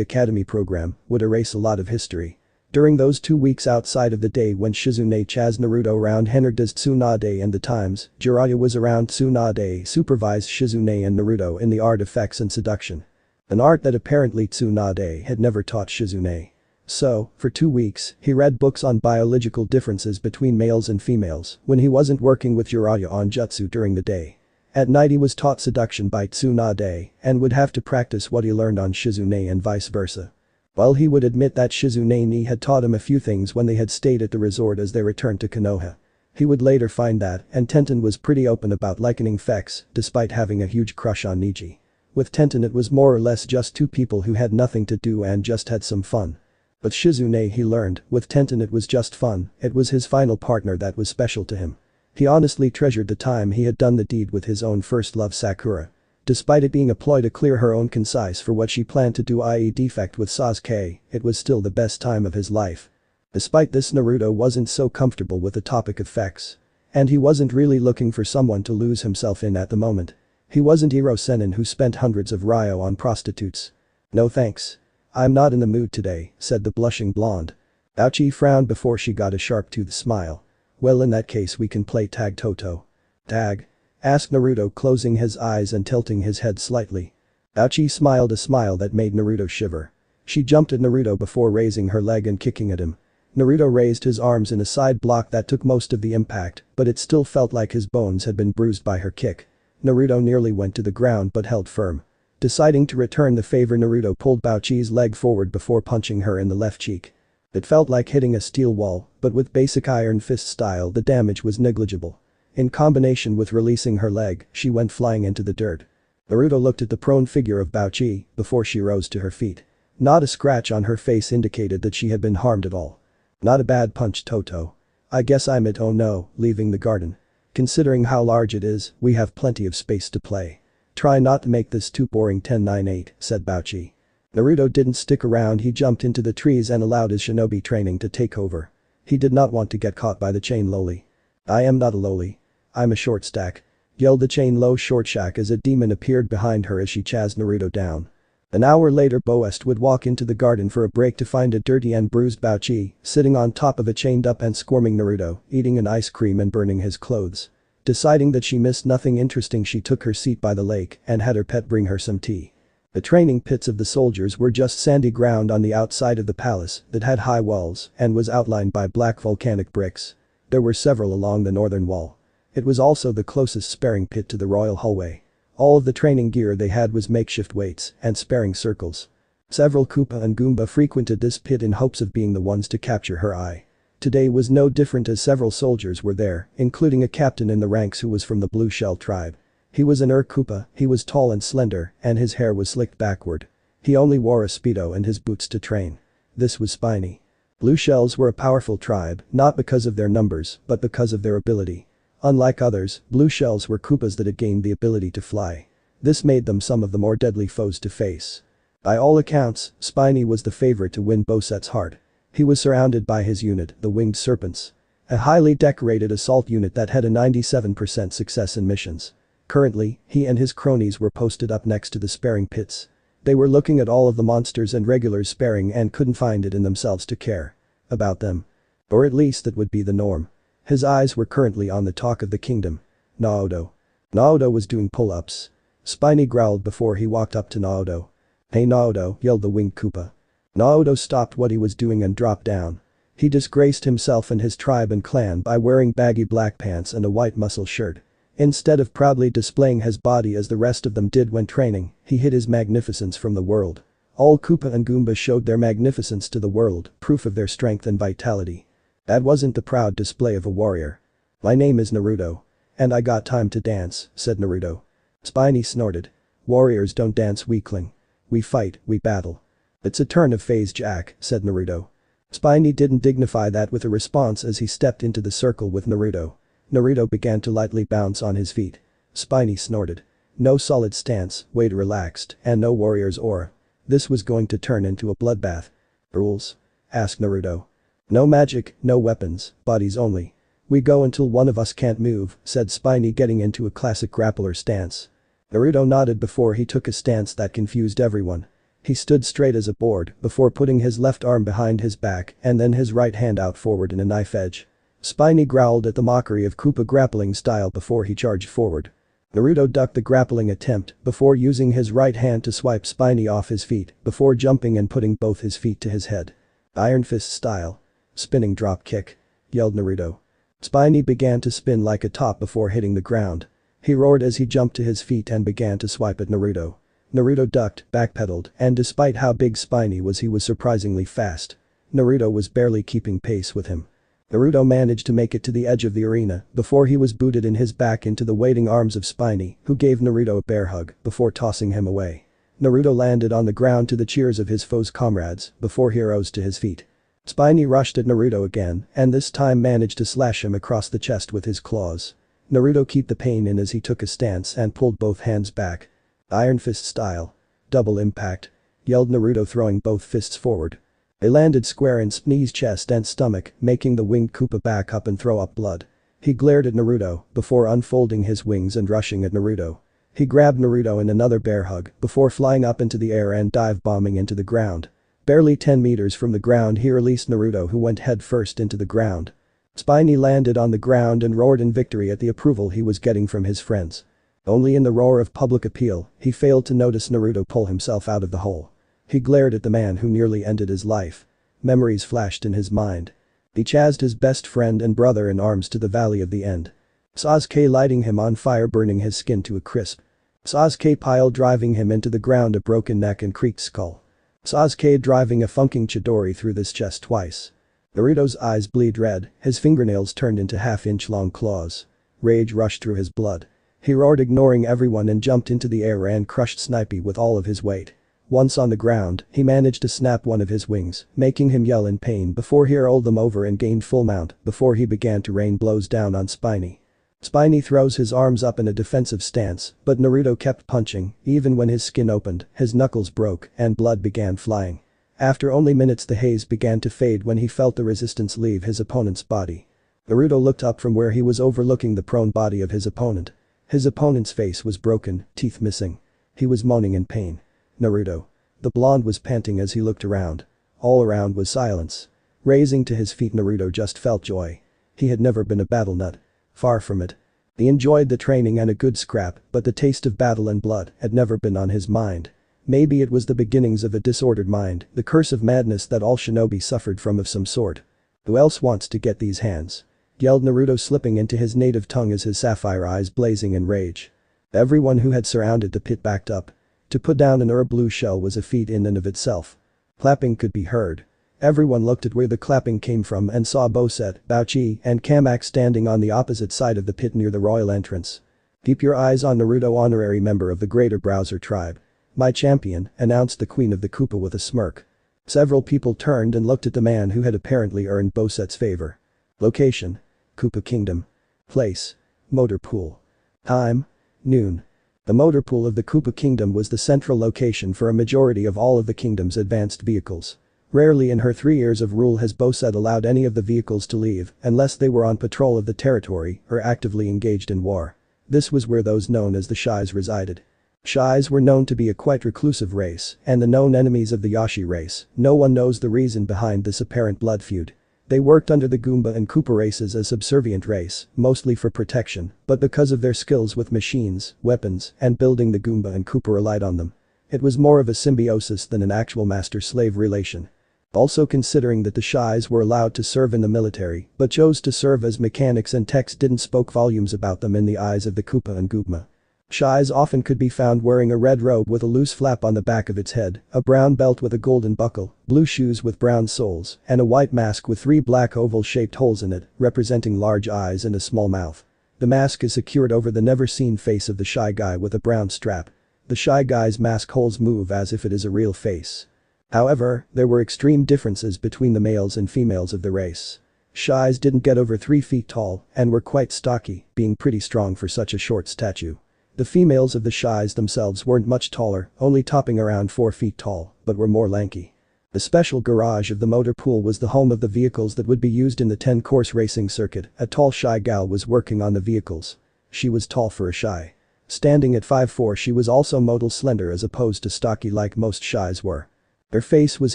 [SPEAKER 1] Academy program would erase a lot of history. During those 2 weeks outside of the day when Shizune chased Naruto around Henarda's Tsunade and the times, Jiraiya was around Tsunade supervised Shizune and Naruto in the art of effects and seduction. An art that apparently Tsunade had never taught Shizune. So, for 2 weeks, he read books on biological differences between males and females when he wasn't working with Jiraiya on jutsu during the day. At night he was taught seduction by Tsunade and would have to practice what he learned on Shizune and vice versa. While he would admit that Shizune had taught him a few things when they had stayed at the resort as they returned to Konoha. He would later find that, and Tenten was pretty open about likening Fex, despite having a huge crush on Niji. With Tenten it was more or less just 2 people who had nothing to do and just had some fun. But Shizune, he learned, with Tenten it was just fun, it was his final partner that was special to him. He honestly treasured the time he had done the deed with his own first love Sakura. Despite it being a ploy to clear her own conscience for what she planned to do, i.e. defect with Sasuke, it was still the best time of his life. Despite this, Naruto wasn't so comfortable with the topic of Fex. And he wasn't really looking for someone to lose himself in at the moment. He wasn't Iro Sennin who spent hundreds of ryo on prostitutes. No thanks. I'm not in the mood today, said the blushing blonde. Aochi frowned before she got a sharp-toothed smile. Well, in that case we can play tag Toto. Tag? Asked Naruto, closing his eyes and tilting his head slightly. Aochi smiled a smile that made Naruto shiver. She jumped at Naruto before raising her leg and kicking at him. Naruto raised his arms in a side block that took most of the impact, but it still felt like his bones had been bruised by her kick. Naruto nearly went to the ground but held firm. Deciding to return the favor, Naruto pulled Aochi's leg forward before punching her in the left cheek. It felt like hitting a steel wall, but with basic Iron Fist style the damage was negligible. In combination with releasing her leg, she went flying into the dirt. Naruto looked at the prone figure of Aochi before she rose to her feet. Not a scratch on her face indicated that she had been harmed at all. Not a bad punch, Toto. I guess I'm it. Oh no, leaving the garden. Considering how large it is, we have plenty of space to play. Try not to make this too boring. 10-9-8, said Aochi. Naruto didn't stick around. He jumped into the trees and allowed his shinobi training to take over. He did not want to get caught by the chain loli. I am not a loli. I'm a short stack. Yelled the chain low short shack as a demon appeared behind her as she chased Naruto down. An hour later, Bowsette would walk into the garden for a break to find a dirty and bruised Aochi sitting on top of a chained up and squirming Naruto, eating an ice cream and burning his clothes. Deciding that she missed nothing interesting, she took her seat by the lake and had her pet bring her some tea. The training pits of the soldiers were just sandy ground on the outside of the palace that had high walls and was outlined by black volcanic bricks. There were several along the northern wall. It was also the closest sparring pit to the royal hallway. All of the training gear they had was makeshift weights and sparring circles. Several Koopa and Goomba frequented this pit in hopes of being the ones to capture her eye. Today was no different as several soldiers were there, including a captain in the ranks who was from the Blue Shell tribe. He was an Koopa, he was tall and slender, and his hair was slicked backward. He only wore a speedo and his boots to train. This was Spiny. Blue Shells were a powerful tribe, not because of their numbers, but because of their ability. Unlike others, Blue Shells were Koopas that had gained the ability to fly. This made them some of the more deadly foes to face. By all accounts, Spiny was the favorite to win Bosette's heart. He was surrounded by his unit, the Winged Serpents. A highly decorated assault unit that had a 97% success in missions. Currently, he and his cronies were posted up next to the sparring pits. They were looking at all of the monsters and regulars sparring and couldn't find it in themselves to care about them. Or at least that would be the norm. His eyes were currently on the talk of the kingdom. Naoto. Naoto was doing pull-ups. Spiny growled before he walked up to Naoto. Hey Naoto, yelled the winged Koopa. Naoto stopped what he was doing and dropped down. He disgraced himself and his tribe and clan by wearing baggy black pants and a white muscle shirt. Instead of proudly displaying his body as the rest of them did when training, he hid his magnificence from the world. All Koopa and Goomba showed their magnificence to the world, proof of their strength and vitality. That wasn't the proud display of a warrior. My name is Naruto. And I got time to dance, said Naruto. Spiny snorted. Warriors don't dance, weakling. We fight, we battle. It's a turn of phase, Jack, said Naruto. Spiny didn't dignify that with a response as he stepped into the circle with Naruto. Naruto began to lightly bounce on his feet. Spiny snorted. No solid stance, weight relaxed, and no warrior's aura. This was going to turn into a bloodbath. Rules. asked Naruto. No magic, no weapons, bodies only. We go until one of us can't move, said Spiny, getting into a classic grappler stance. Naruto nodded before he took a stance that confused everyone. He stood straight as a board before putting his left arm behind his back and then his right hand out forward in a knife edge. Spiny growled at the mockery of Koopa grappling style before he charged forward. Naruto ducked the grappling attempt before using his right hand to swipe Spiny off his feet before jumping and putting both his feet to his head. Iron Fist style. Spinning drop kick, yelled Naruto. Spiny began to spin like a top before hitting the ground. He roared as he jumped to his feet and began to swipe at Naruto. Naruto ducked, backpedaled, and despite how big Spiny was, he was surprisingly fast. Naruto was barely keeping pace with him. Naruto managed to make it to the edge of the arena before he was booted in his back into the waiting arms of Spiny, who gave Naruto a bear hug before tossing him away. Naruto landed on the ground to the cheers of his foe's comrades before he rose to his feet. Spiny rushed at Naruto again and this time managed to slash him across the chest with his claws. Naruto kept the pain in as he took a stance and pulled both hands back. Iron Fist style. Double impact, yelled Naruto, throwing both fists forward. They landed square in Spinny's chest and stomach, making the winged Koopa back up and throw up blood. He glared at Naruto before unfolding his wings and rushing at Naruto. He grabbed Naruto in another bear hug before flying up into the air and dive bombing into the ground. Barely 10 meters from the ground he released Naruto, who went head first into the ground. Spiny landed on the ground and roared in victory at the approval he was getting from his friends. Only in the roar of public appeal, he failed to notice Naruto pull himself out of the hole. He glared at the man who nearly ended his life. Memories flashed in his mind. He chased his best friend and brother in arms to the Valley of the End. Sasuke lighting him on fire, burning his skin to a crisp. Sasuke pile driving him into the ground, a broken neck and creaked skull. Sasuke driving a funking Chidori through this chest twice. Naruto's eyes bleed red, his fingernails turned into half-inch long claws. Rage rushed through his blood. He roared, ignoring everyone, and jumped into the air and crushed Snipey with all of his weight. Once on the ground, he managed to snap one of his wings, making him yell in pain before he rolled them over and gained full mount before he began to rain blows down on Spiny. Spiny throws his arms up in a defensive stance, but Naruto kept punching. Even when his skin opened, his knuckles broke and blood began flying. After only minutes, the haze began to fade when he felt the resistance leave his opponent's body. Naruto looked up from where he was overlooking the prone body of his opponent. His opponent's face was broken, teeth missing. He was moaning in pain. Naruto. The blonde was panting as he looked around. All around was silence. Raising to his feet, Naruto just felt joy. He had never been a battle nut. Far from it. He enjoyed the training and a good scrap, but the taste of battle and blood had never been on his mind. Maybe it was the beginnings of a disordered mind, the curse of madness that all shinobi suffered from of some sort. Who else wants to get these hands? Yelled Naruto, slipping into his native tongue as his sapphire eyes blazing in rage. Everyone who had surrounded the pit backed up. To put down an blue shell was a feat in and of itself. Clapping could be heard. Everyone looked at where the clapping came from and saw Bowsette, Bouchi, and Kamak standing on the opposite side of the pit near the royal entrance. Keep your eyes on Naruto, honorary member of the Greater Browser Tribe. My champion, announced the Queen of the Koopa with a smirk. Several people turned and looked at the man who had apparently earned Bowsette's favor. Location: Koopa Kingdom. Place: Motor Pool. Time: noon. The motor pool of the Koopa Kingdom was the central location for a majority of all of the kingdom's advanced vehicles. Rarely in her 3 years of rule has Bowsette allowed any of the vehicles to leave unless they were on patrol of the territory or actively engaged in war. This was where those known as the Shais resided. Shais were known to be a quite reclusive race and the known enemies of the Yashi race. No one knows the reason behind this apparent blood feud. They worked under the Goomba and Koopa races as subservient race, mostly for protection, but because of their skills with machines, weapons, and building, the Goomba and Koopa relied on them. It was more of a symbiosis than an actual master-slave relation. Also, considering that the Shais were allowed to serve in the military but chose to serve as mechanics and techs, didn't spoke volumes about them in the eyes of the Koopa and Goomba. Shais often could be found wearing a red robe with a loose flap on the back of its head, a brown belt with a golden buckle, blue shoes with brown soles, and a white mask with 3 black oval-shaped holes in it, representing large eyes and a small mouth. The mask is secured over the never-seen face of the Shy Guy with a brown strap. The Shy Guy's mask holes move as if it is a real face. However, there were extreme differences between the males and females of the race. Shais didn't get over 3 feet tall and were quite stocky, being pretty strong for such a short stature. The females of the Shais themselves weren't much taller, only topping around 4 feet tall, but were more lanky. The special garage of the motor pool was the home of the vehicles that would be used in the 10-course racing circuit. A tall shy gal was working on the vehicles. She was tall for a shy. Standing at 5'4", she was also model slender as opposed to stocky like most shies were. Her face was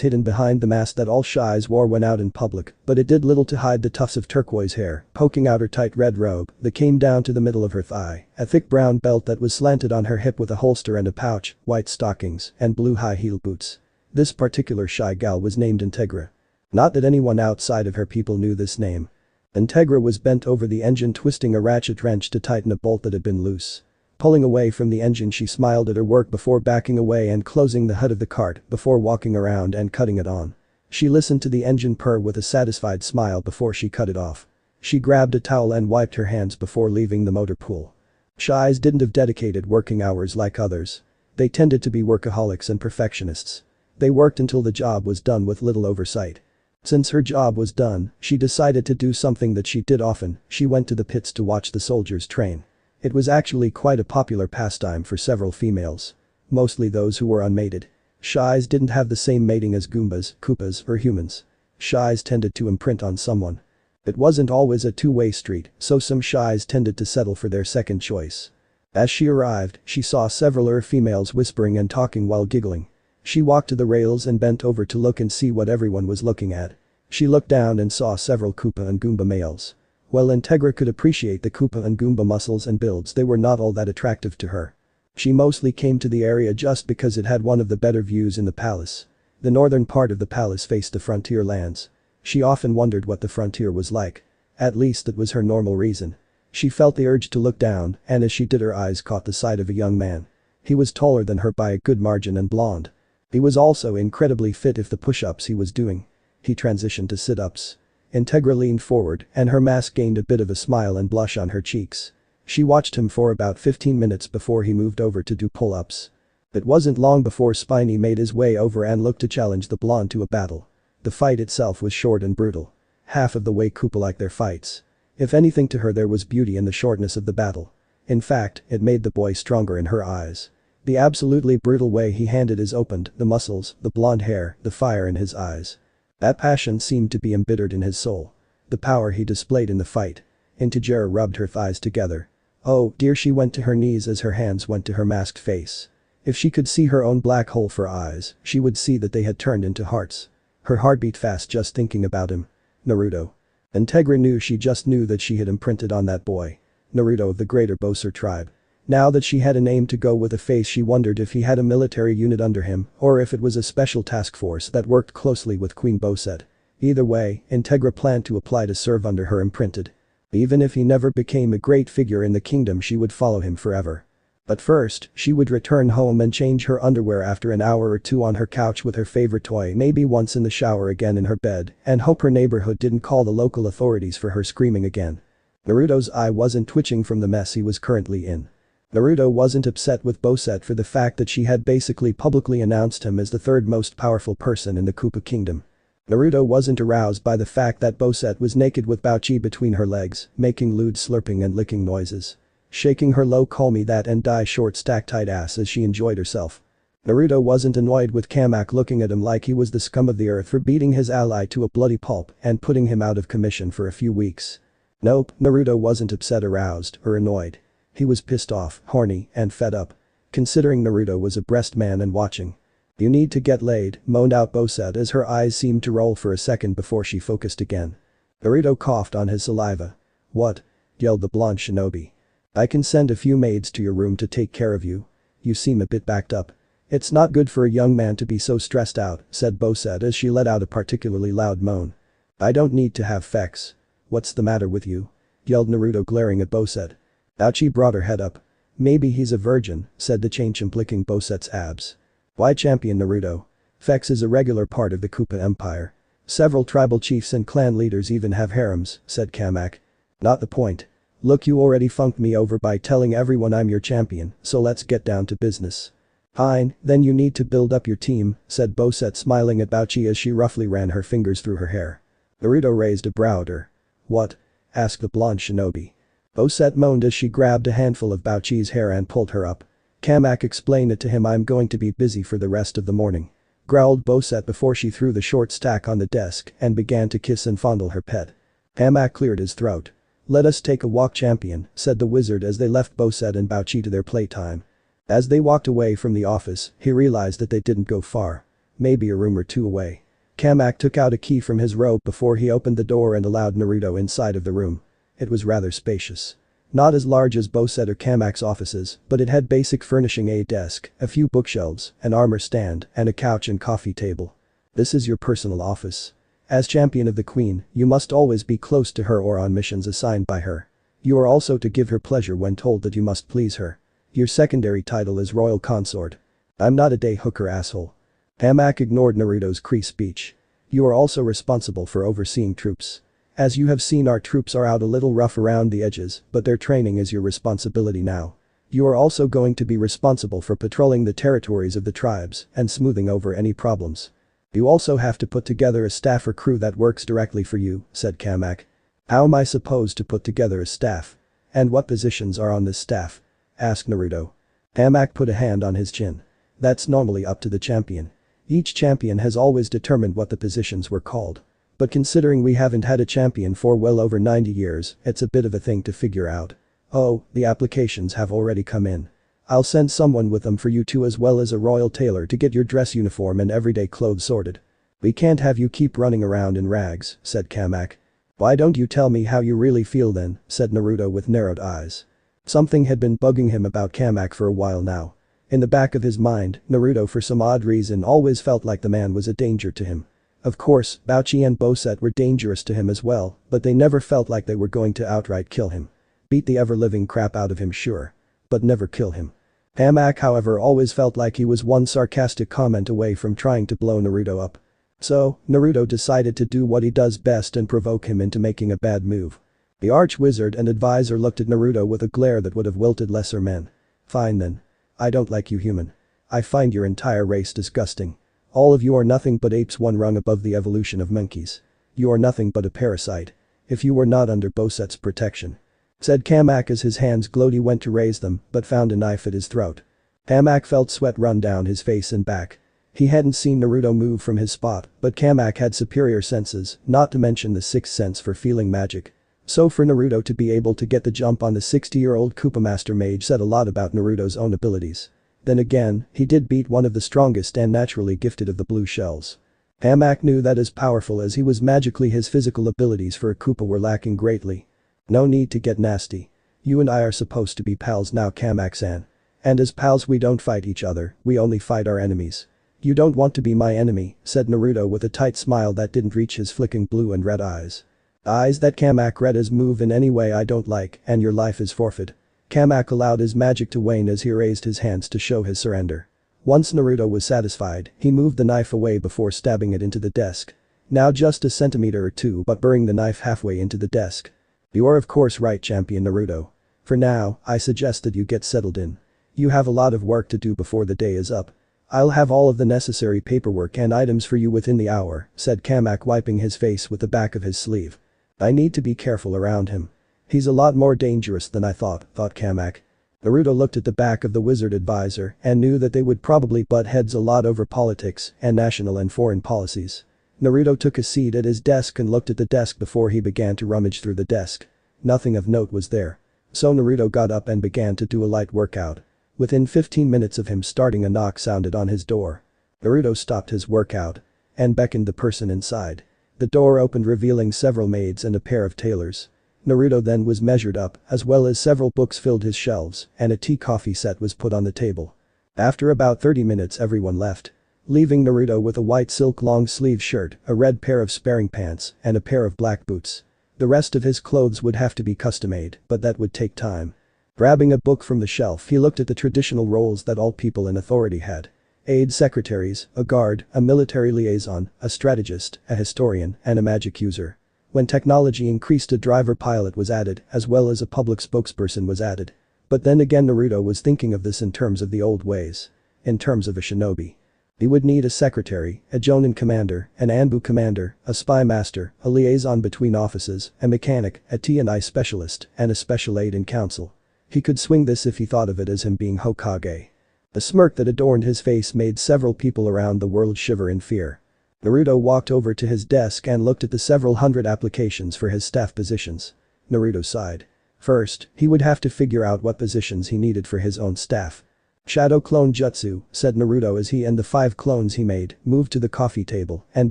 [SPEAKER 1] hidden behind the mask that all shies wore when out in public, but it did little to hide the tufts of turquoise hair poking out her tight red robe that came down to the middle of her thigh, a thick brown belt that was slanted on her hip with a holster and a pouch, white stockings, and blue high-heel boots. This particular shy gal was named Integra. Not that anyone outside of her people knew this name. Integra was bent over the engine twisting a ratchet wrench to tighten a bolt that had been loose. Pulling away from the engine, she smiled at her work before backing away and closing the hood of the cart before walking around and cutting it on. She listened to the engine purr with a satisfied smile before she cut it off. She grabbed a towel and wiped her hands before leaving the motor pool. Shies didn't have dedicated working hours like others. They tended to be workaholics and perfectionists. They worked until the job was done with little oversight. Since her job was done, she decided to do something that she did often. She went to the pits to watch the soldiers train. It was actually quite a popular pastime for several females. Mostly those who were unmated. Shies didn't have the same mating as Goombas, Koopas, or humans. Shies tended to imprint on someone. It wasn't always a two-way street, so some shies tended to settle for their second choice. As she arrived, she saw several females whispering and talking while giggling. She walked to the rails and bent over to look and see what everyone was looking at. She looked down and saw several Koopa and Goomba males. While Integra could appreciate the Koopa and Goomba muscles and builds, they were not all that attractive to her. She mostly came to the area just because it had one of the better views in the palace. The northern part of the palace faced the frontier lands. She often wondered what the frontier was like. At least that was her normal reason. She felt the urge to look down, and as she did, her eyes caught the sight of a young man. He was taller than her by a good margin and blonde. He was also incredibly fit if the push-ups he was doing. He transitioned to sit-ups. Integra leaned forward and her mask gained a bit of a smile and blush on her cheeks. She watched him for about 15 minutes before he moved over to do pull-ups. It wasn't long before Spiny made his way over and looked to challenge the blonde to a battle. The fight itself was short and brutal. Half of the way Koopa like their fights. If anything, to her there was beauty in the shortness of the battle. In fact, it made the boy stronger in her eyes. The absolutely brutal way he handled his opened, the muscles, the blonde hair, the fire in his eyes. That passion seemed to be embittered in his soul. The power he displayed in the fight. Integra rubbed her thighs together. Oh dear, she went to her knees as her hands went to her masked face. If she could see her own black hole for eyes, she would see that they had turned into hearts. Her heart beat fast just thinking about him. Naruto. Integra knew she just knew that she had imprinted on that boy. Naruto of the greater Bowser tribe. Now that she had a name to go with a face, she wondered if he had a military unit under him or if it was a special task force that worked closely with Queen Bowsette. Either way, Integra planned to apply to serve under her imprinted. Even if he never became a great figure in the kingdom, she would follow him forever. But first, she would return home and change her underwear after an hour or two on her couch with her favorite toy, maybe once in the shower again in her bed, and hope her neighborhood didn't call the local authorities for her screaming again. Naruto's eye wasn't twitching from the mess he was currently in. Naruto wasn't upset with Bowsette for the fact that she had basically publicly announced him as the third most powerful person in the Koopa kingdom. Naruto wasn't aroused by the fact that Bowsette was naked with Bowchi between her legs, making lewd slurping and licking noises. Shaking her low "call me that and die" short stack tight ass as she enjoyed herself. Naruto wasn't annoyed with Kamak looking at him like he was the scum of the earth for beating his ally to a bloody pulp and putting him out of commission for a few weeks. Nope, Naruto wasn't upset, aroused, or annoyed. He was pissed off, horny, and fed up. Considering Naruto was a breast man and watching. "You need to get laid," moaned out Bowsette as her eyes seemed to roll for a second before she focused again. Naruto coughed on his saliva. "What?" yelled the blonde shinobi. "I can send a few maids to your room to take care of you. You seem a bit backed up." "It's not good for a young man to be so stressed out," said Bowsette as she let out a particularly loud moan. "I don't need to have sex." "What's the matter with you?" yelled Naruto, glaring at Bowsette. Bowchi brought her head up. "Maybe he's a virgin," said the chain-chimp, licking Bowsette's abs. "Why, champion Naruto? Fex is a regular part of the Koopa Empire. Several tribal chiefs and clan leaders even have harems," said Kamak. "Not the point. Look, you already funked me over by telling everyone I'm your champion, so let's get down to business." "Fine, then you need to build up your team," said Bowsette, smiling at Bowchi as she roughly ran her fingers through her hair. Naruto raised a brow at her. "What?" asked the blonde shinobi. Bowsette moaned as she grabbed a handful of Bowchi's hair and pulled her up. "Kamak, explain it to him. I'm going to be busy for the rest of the morning." growled Bowsette before she threw the short stack on the desk and began to kiss and fondle her pet. Kamak cleared his throat. "Let us take a walk, champion," said the wizard as they left Bowsette and Booette to their playtime. As they walked away from the office, he realized that they didn't go far. Maybe a room or two away. Kamak took out a key from his robe before he opened the door and allowed Naruto inside of the room. It was rather spacious. Not as large as Bowsette or Kamak's offices, but it had basic furnishing: a desk, a few bookshelves, an armor stand, and a couch and coffee table. This is your personal office. As champion of the queen, you must always be close to her or on missions assigned by her. You are also to give her pleasure when told that you must please her. Your secondary title is royal consort. I'm not a day hooker, asshole. Kamak ignored Naruto's Cree speech. You are also responsible for overseeing troops. As you have seen, our troops are out a little rough around the edges, but their training is your responsibility now. You are also going to be responsible for patrolling the territories of the tribes and smoothing over any problems. You also have to put together a staff or crew that works directly for you, said Kamak. How am I supposed to put together a staff? And what positions are on this staff? Asked Naruto. Kamak put a hand on his chin. That's normally up to the champion. Each champion has always determined what the positions were called. But considering we haven't had a champion for well over 90 years, it's a bit of a thing to figure out. Oh, the applications have already come in. I'll send someone with them for you too, as well as a royal tailor to get your dress uniform and everyday clothes sorted. We can't have you keep running around in rags, said Kamak. Why don't you tell me how you really feel then, said Naruto with narrowed eyes. Something had been bugging him about Kamak for a while now. In the back of his mind, Naruto for some odd reason always felt like the man was a danger to him. Of course, Bouchi and Bowsette were dangerous to him as well, but they never felt like they were going to outright kill him. Beat the ever-living crap out of him, sure. But never kill him. Kamak, however, always felt like he was one sarcastic comment away from trying to blow Naruto up. So, Naruto decided to do what he does best and provoke him into making a bad move. The arch-wizard and advisor looked at Naruto with a glare that would have wilted lesser men. Fine then. I don't like you, human. I find your entire race disgusting. All of you are nothing but apes one rung above the evolution of monkeys. You are nothing but a parasite. If you were not under Bowsette's protection. Said Kamak as his hands glowed. He went to raise them, but found a knife at his throat. Kamak felt sweat run down his face and back. He hadn't seen Naruto move from his spot, but Kamak had superior senses, not to mention the sixth sense for feeling magic. So for Naruto to be able to get the jump on the 60-year-old Koopa Master Mage said a lot about Naruto's own abilities. Then again, he did beat one of the strongest and naturally gifted of the blue shells. Kamak knew that as powerful as he was magically, his physical abilities for a Koopa were lacking greatly. No need to get nasty. You and I are supposed to be pals now, Kamak-san. And as pals we don't fight each other, we only fight our enemies. You don't want to be my enemy, said Naruto with a tight smile that didn't reach his flicking blue and red eyes. Eyes that Kamak read as move in any way I don't like and your life is forfeit. Kamak allowed his magic to wane as he raised his hands to show his surrender. Once Naruto was satisfied, he moved the knife away before stabbing it into the desk. Now just a centimeter or two, but burying the knife halfway into the desk. You are of course right, champion Naruto. For now, I suggest that you get settled in. You have a lot of work to do before the day is up. I'll have all of the necessary paperwork and items for you within the hour, said Kamak, wiping his face with the back of his sleeve. I need to be careful around him. He's a lot more dangerous than I thought Kamak. Naruto looked at the back of the wizard advisor and knew that they would probably butt heads a lot over politics and national and foreign policies. Naruto took a seat at his desk and looked at the desk before he began to rummage through the desk. Nothing of note was there. So Naruto got up and began to do a light workout. Within 15 minutes of him starting, a knock sounded on his door. Naruto stopped his workout and beckoned the person inside. The door opened, revealing several maids and a pair of tailors. Naruto then was measured up, as well as several books filled his shelves, and a tea-coffee set was put on the table. After about 30 minutes everyone left, leaving Naruto with a white silk long-sleeve shirt, a red pair of sparring pants, and a pair of black boots. The rest of his clothes would have to be custom-made, but that would take time. Grabbing a book from the shelf, he looked at the traditional roles that all people in authority had. Aide secretaries, a guard, a military liaison, a strategist, a historian, and a magic user. When technology increased, a driver pilot was added, as well as a public spokesperson was added. But then again, Naruto was thinking of this in terms of the old ways. In terms of a shinobi. He would need a secretary, a jonin commander, an anbu commander, a spy master, a liaison between offices, a mechanic, a T&I specialist, and a special aide in council. He could swing this if he thought of it as him being Hokage. A smirk that adorned his face made several people around the world shiver in fear. Naruto walked over to his desk and looked at the several hundred applications for his staff positions. Naruto sighed. First, he would have to figure out what positions he needed for his own staff. Shadow Clone Jutsu, said Naruto as he and the 5 clones he made moved to the coffee table and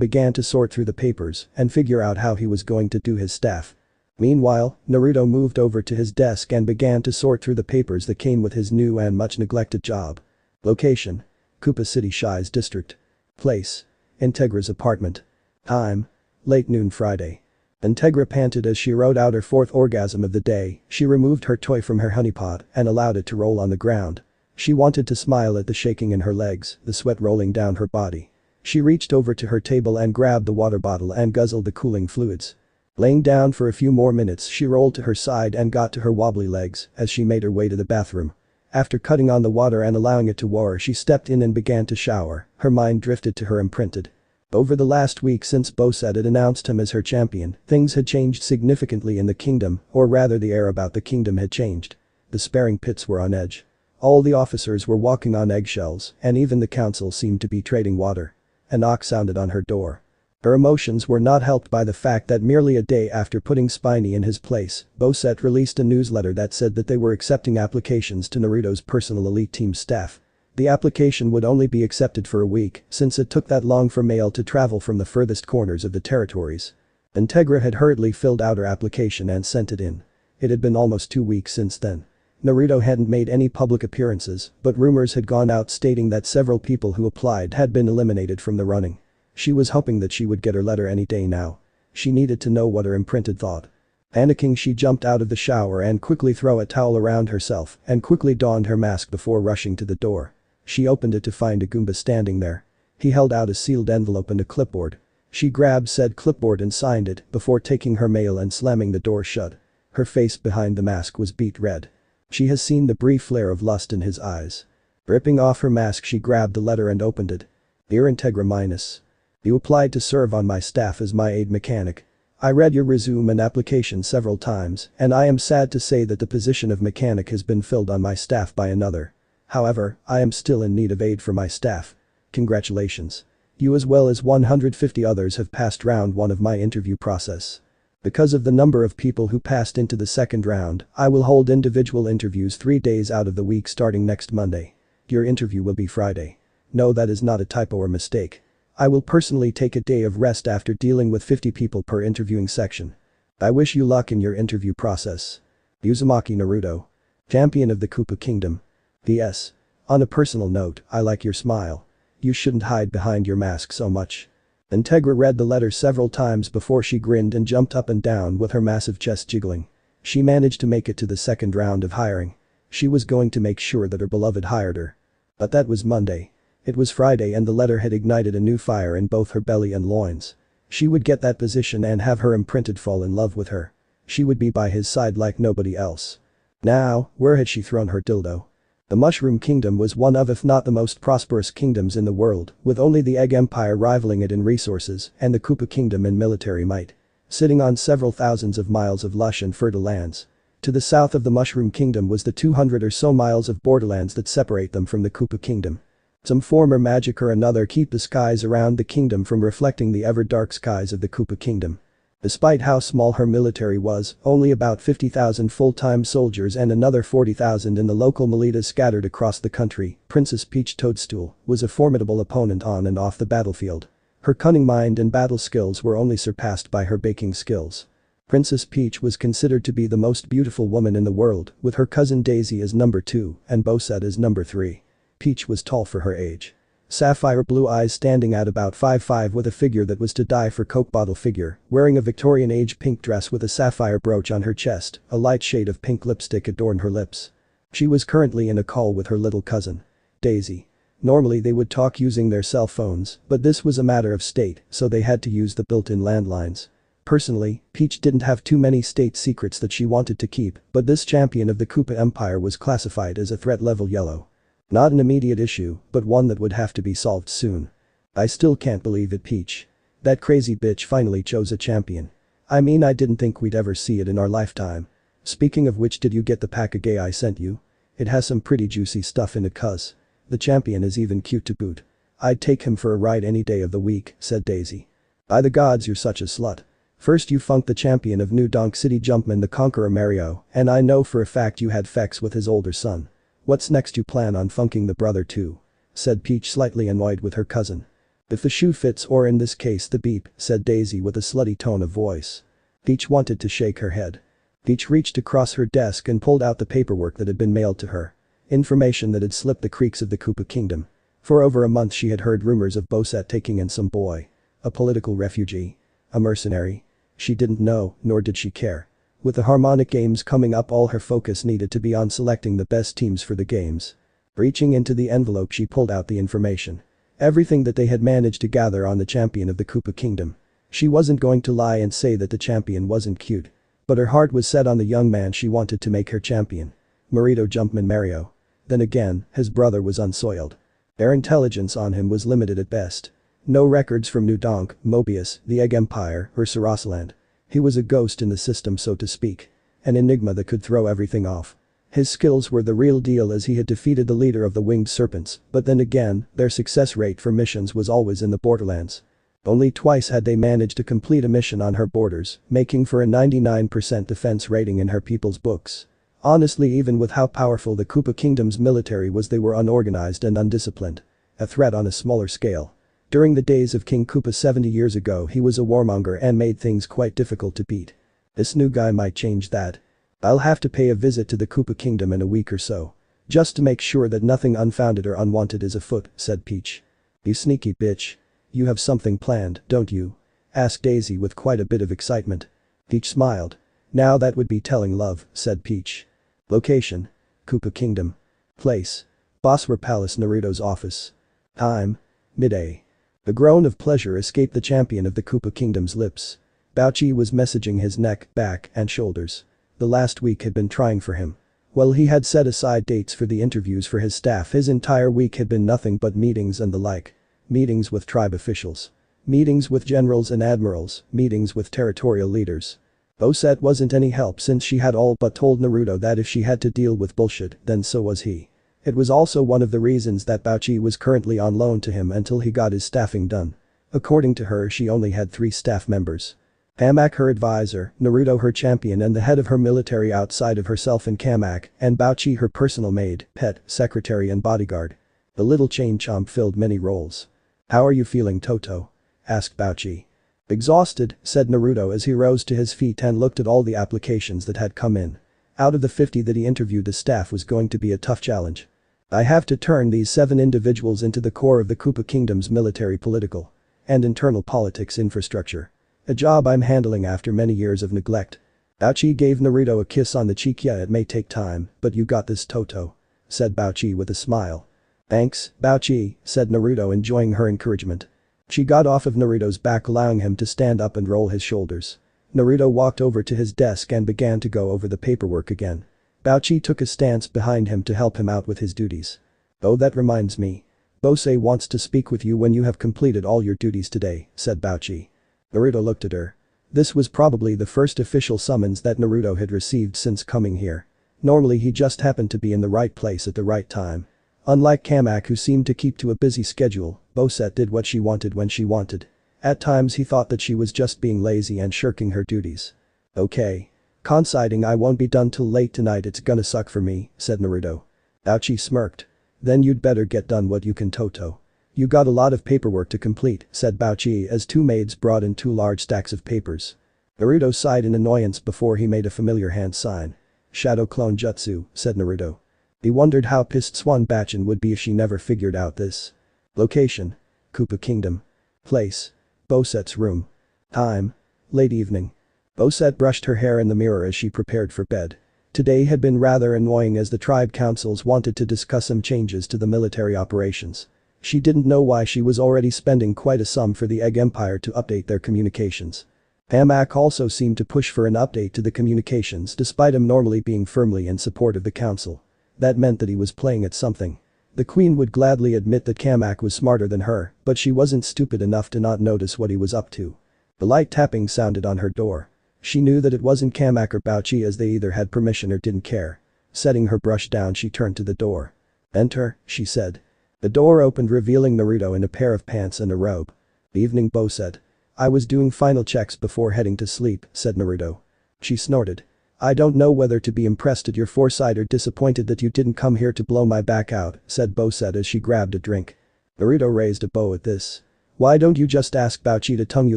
[SPEAKER 1] began to sort through the papers and figure out how he was going to do his staff. Meanwhile, Naruto moved over to his desk and began to sort through the papers that came with his new and much neglected job. Location: Koopa City Shi's district. Place: Integra's apartment. Time: late noon Friday. Integra panted as she wrote out her 4th orgasm of the day. She removed her toy from her honeypot and allowed it to roll on the ground. She wanted to smile at the shaking in her legs, the sweat rolling down her body. She reached over to her table and grabbed the water bottle and guzzled the cooling fluids. Laying down for a few more minutes, she rolled to her side and got to her wobbly legs as she made her way to the bathroom. After cutting on the water and allowing it to war, she stepped in and began to shower. Her mind drifted to her imprinted. Over the last week since Bowsette had announced him as her champion, things had changed significantly in the kingdom, or rather the air about the kingdom had changed. The sparring pits were on edge. All the officers were walking on eggshells, and even the council seemed to be trading water. A knock sounded on her door. Her emotions were not helped by the fact that merely a day after putting Spiny in his place, Bowsette released a newsletter that said that they were accepting applications to Naruto's personal elite team staff. The application would only be accepted for a week, since it took that long for mail to travel from the furthest corners of the territories. Integra had hurriedly filled out her application and sent it in. It had been almost 2 weeks since then. Naruto hadn't made any public appearances, but rumors had gone out stating that several people who applied had been eliminated from the running. She was hoping that she would get her letter any day now. She needed to know what her imprinted thought. Panicking, she jumped out of the shower and quickly threw a towel around herself and quickly donned her mask before rushing to the door. She opened it to find a Goomba standing there. He held out a sealed envelope and a clipboard. She grabbed said clipboard and signed it before taking her mail and slamming the door shut. Her face behind the mask was beet red. She has seen the brief flare of lust in his eyes. Ripping off her mask, she grabbed the letter and opened it. Dear Integra Minus. You applied to serve on my staff as my aide mechanic. I read your resume and application several times, and I am sad to say that the position of mechanic has been filled on my staff by another. However, I am still in need of aid for my staff. Congratulations. You as well as 150 others have passed round 1 of my interview process. Because of the number of people who passed into the second round, I will hold individual interviews 3 days out of the week starting next Monday. Your interview will be Friday. No, that is not a typo or mistake. I will personally take a day of rest after dealing with 50 people per interviewing section. I wish you luck in your interview process. Uzumaki Naruto. Champion of the Koopa Kingdom. P.S. On a personal note, I like your smile. You shouldn't hide behind your mask so much. Integra read the letter several times before she grinned and jumped up and down with her massive chest jiggling. She managed to make it to the second round of hiring. She was going to make sure that her beloved hired her. But that was Monday. It was Friday and the letter had ignited a new fire in both her belly and loins. She would get that position and have her imprinted fall in love with her. She would be by his side like nobody else. Now, where had she thrown her dildo? The Mushroom Kingdom was one of, if not the most prosperous kingdoms in the world, with only the Egg Empire rivaling it in resources and the Koopa Kingdom in military might. Sitting on several thousands of miles of lush and fertile lands. To the south of the Mushroom Kingdom was the 200 or so miles of borderlands that separate them from the Koopa Kingdom. Some form or magic or another keep the skies around the kingdom from reflecting the ever-dark skies of the Koopa Kingdom. Despite how small her military was, only about 50,000 full-time soldiers and another 40,000 in the local militia scattered across the country, Princess Peach Toadstool was a formidable opponent on and off the battlefield. Her cunning mind and battle skills were only surpassed by her baking skills. Princess Peach was considered to be the most beautiful woman in the world, with her cousin Daisy as number 2 and Bowsette as number 3. Peach was tall for her age. Sapphire blue eyes standing at about 5'5" with a figure that was to die for Coke bottle figure, wearing a Victorian-age pink dress with a sapphire brooch on her chest, a light shade of pink lipstick adorned her lips. She was currently in a call with her little cousin, Daisy. Normally they would talk using their cell phones, but this was a matter of state, so they had to use the built-in landlines. Personally, Peach didn't have too many state secrets that she wanted to keep, but this champion of the Koopa Empire was classified as a threat level yellow. Not an immediate issue, but one that would have to be solved soon. I still can't believe it, Peach. That crazy bitch finally chose a champion. I mean, I didn't think we'd ever see it in our lifetime. Speaking of which, did you get the pack of gay I sent you? It has some pretty juicy stuff in it cuz. The champion is even cute to boot. I'd take him for a ride any day of the week, said Daisy. By the gods, you're such a slut. First you funked the champion of New Donk City Jumpman the Conqueror Mario, and I know for a fact you had sex with his older son. What's next, you plan on funking the brother too? Said Peach, slightly annoyed with her cousin. If the shoe fits, or in this case the beep, said Daisy with a slutty tone of voice. Peach wanted to shake her head. Peach reached across her desk and pulled out the paperwork that had been mailed to her. Information that had slipped the creeks of the Koopa Kingdom. For over a month she had heard rumors of Bowsette taking in some boy. A political refugee. A mercenary. She didn't know, nor did she care. With the harmonic games coming up, all her focus needed to be on selecting the best teams for the games. Reaching into the envelope, she pulled out the information. Everything that they had managed to gather on the champion of the Koopa Kingdom. She wasn't going to lie and say that the champion wasn't cute. But her heart was set on the young man she wanted to make her champion. Naruto Jumpman Mario. Then again, his brother was unsoiled. Their intelligence on him was limited at best. No records from New Donk, Mobius, the Egg Empire, or Sarasaland. He was a ghost in the system, so to speak. An enigma that could throw everything off. His skills were the real deal, as he had defeated the leader of the Winged Serpents, but then again, their success rate for missions was always in the borderlands. Only twice had they managed to complete a mission on her borders, making for a 99% defense rating in her people's books. Honestly, even with how powerful the Koopa Kingdom's military was, they were unorganized and undisciplined. A threat on a smaller scale. During the days of King Koopa 70 years ago, he was a warmonger and made things quite difficult to beat. This new guy might change that. I'll have to pay a visit to the Koopa Kingdom in a week or so. Just to make sure that nothing unfounded or unwanted is afoot, said Peach. You sneaky bitch. You have something planned, don't you? Asked Daisy with quite a bit of excitement. Peach smiled. Now that would be telling love, said Peach. Location. Koopa Kingdom. Place. Boswer Palace, Naruto's office. Time. Midday. The groan of pleasure escaped the champion of the Koopa Kingdom's lips. Bowchi was messaging his neck, back, and shoulders. The last week had been trying for him. While he had set aside dates for the interviews for his staff, his entire week had been nothing but meetings and the like. Meetings with tribe officials. Meetings with generals and admirals, meetings with territorial leaders. Bowsette wasn't any help, since she had all but told Naruto that if she had to deal with bullshit, then so was he. It was also one of the reasons that Bowchi was currently on loan to him until he got his staffing done. According to her, she only had 3 staff members. Kamak, her advisor, Naruto, her champion and the head of her military outside of herself and Kamak, and Bowchi, her personal maid, pet, secretary and bodyguard. The little chain chomp filled many roles. How are you feeling, Toto? Asked Bowchi. Exhausted, said Naruto as he rose to his feet and looked at all the applications that had come in. Out of the 50 that he interviewed, the staff was going to be a tough challenge. I have to turn these 7 individuals into the core of the Koopa Kingdom's military, political, and internal politics infrastructure. A job I'm handling after many years of neglect. Bowchi gave Naruto a kiss on the cheek. Yeah, it may take time, but you got this, Toto. Said Bowchi with a smile. Thanks, Bowchi, said Naruto, enjoying her encouragement. She got off of Naruto's back, allowing him to stand up and roll his shoulders. Naruto walked over to his desk and began to go over the paperwork again. Bowchi took a stance behind him to help him out with his duties. Oh, that reminds me. Bose wants to speak with you when you have completed all your duties today, said Bowchi. Naruto looked at her. This was probably the first official summons that Naruto had received since coming here. Normally he just happened to be in the right place at the right time. Unlike Kamak, who seemed to keep to a busy schedule, Bowsette did what she wanted when she wanted. At times he thought that she was just being lazy and shirking her duties. Okay. Coinciding, I won't be done till late tonight. It's gonna suck for me, said Naruto. Bowchi smirked. Then you'd better get done what you can, Toto. You got a lot of paperwork to complete, said Bowchi as 2 maids brought in 2 large stacks of papers. Naruto sighed in annoyance before he made a familiar hand sign. Shadow clone jutsu, said Naruto. He wondered how pissed Swan Bachin would be if she never figured out this. Location. Koopa Kingdom. Place. Bosette's room. Time. Late evening. Bowsette brushed her hair in the mirror as she prepared for bed. Today had been rather annoying as the tribe councils wanted to discuss some changes to the military operations. She didn't know why she was already spending quite a sum for the Egg Empire to update their communications. Kamak also seemed to push for an update to the communications despite him normally being firmly in support of the council. That meant that he was playing at something. The queen would gladly admit that Kamak was smarter than her, but she wasn't stupid enough to not notice what he was up to. The light tapping sounded on her door. She knew that it wasn't Kamak or Bowchi, as they either had permission or didn't care. Setting her brush down, she turned to the door. Enter, she said. The door opened revealing Naruto in a pair of pants and a robe. "Evening, Bowsette. I was doing final checks before heading to sleep," said Naruto. She snorted. "I don't know whether to be impressed at your foresight or disappointed that you didn't come here to blow my back out," said Bowsette as she grabbed a drink. Naruto raised a bow at this. "Why don't you just ask Bouchi to tongue you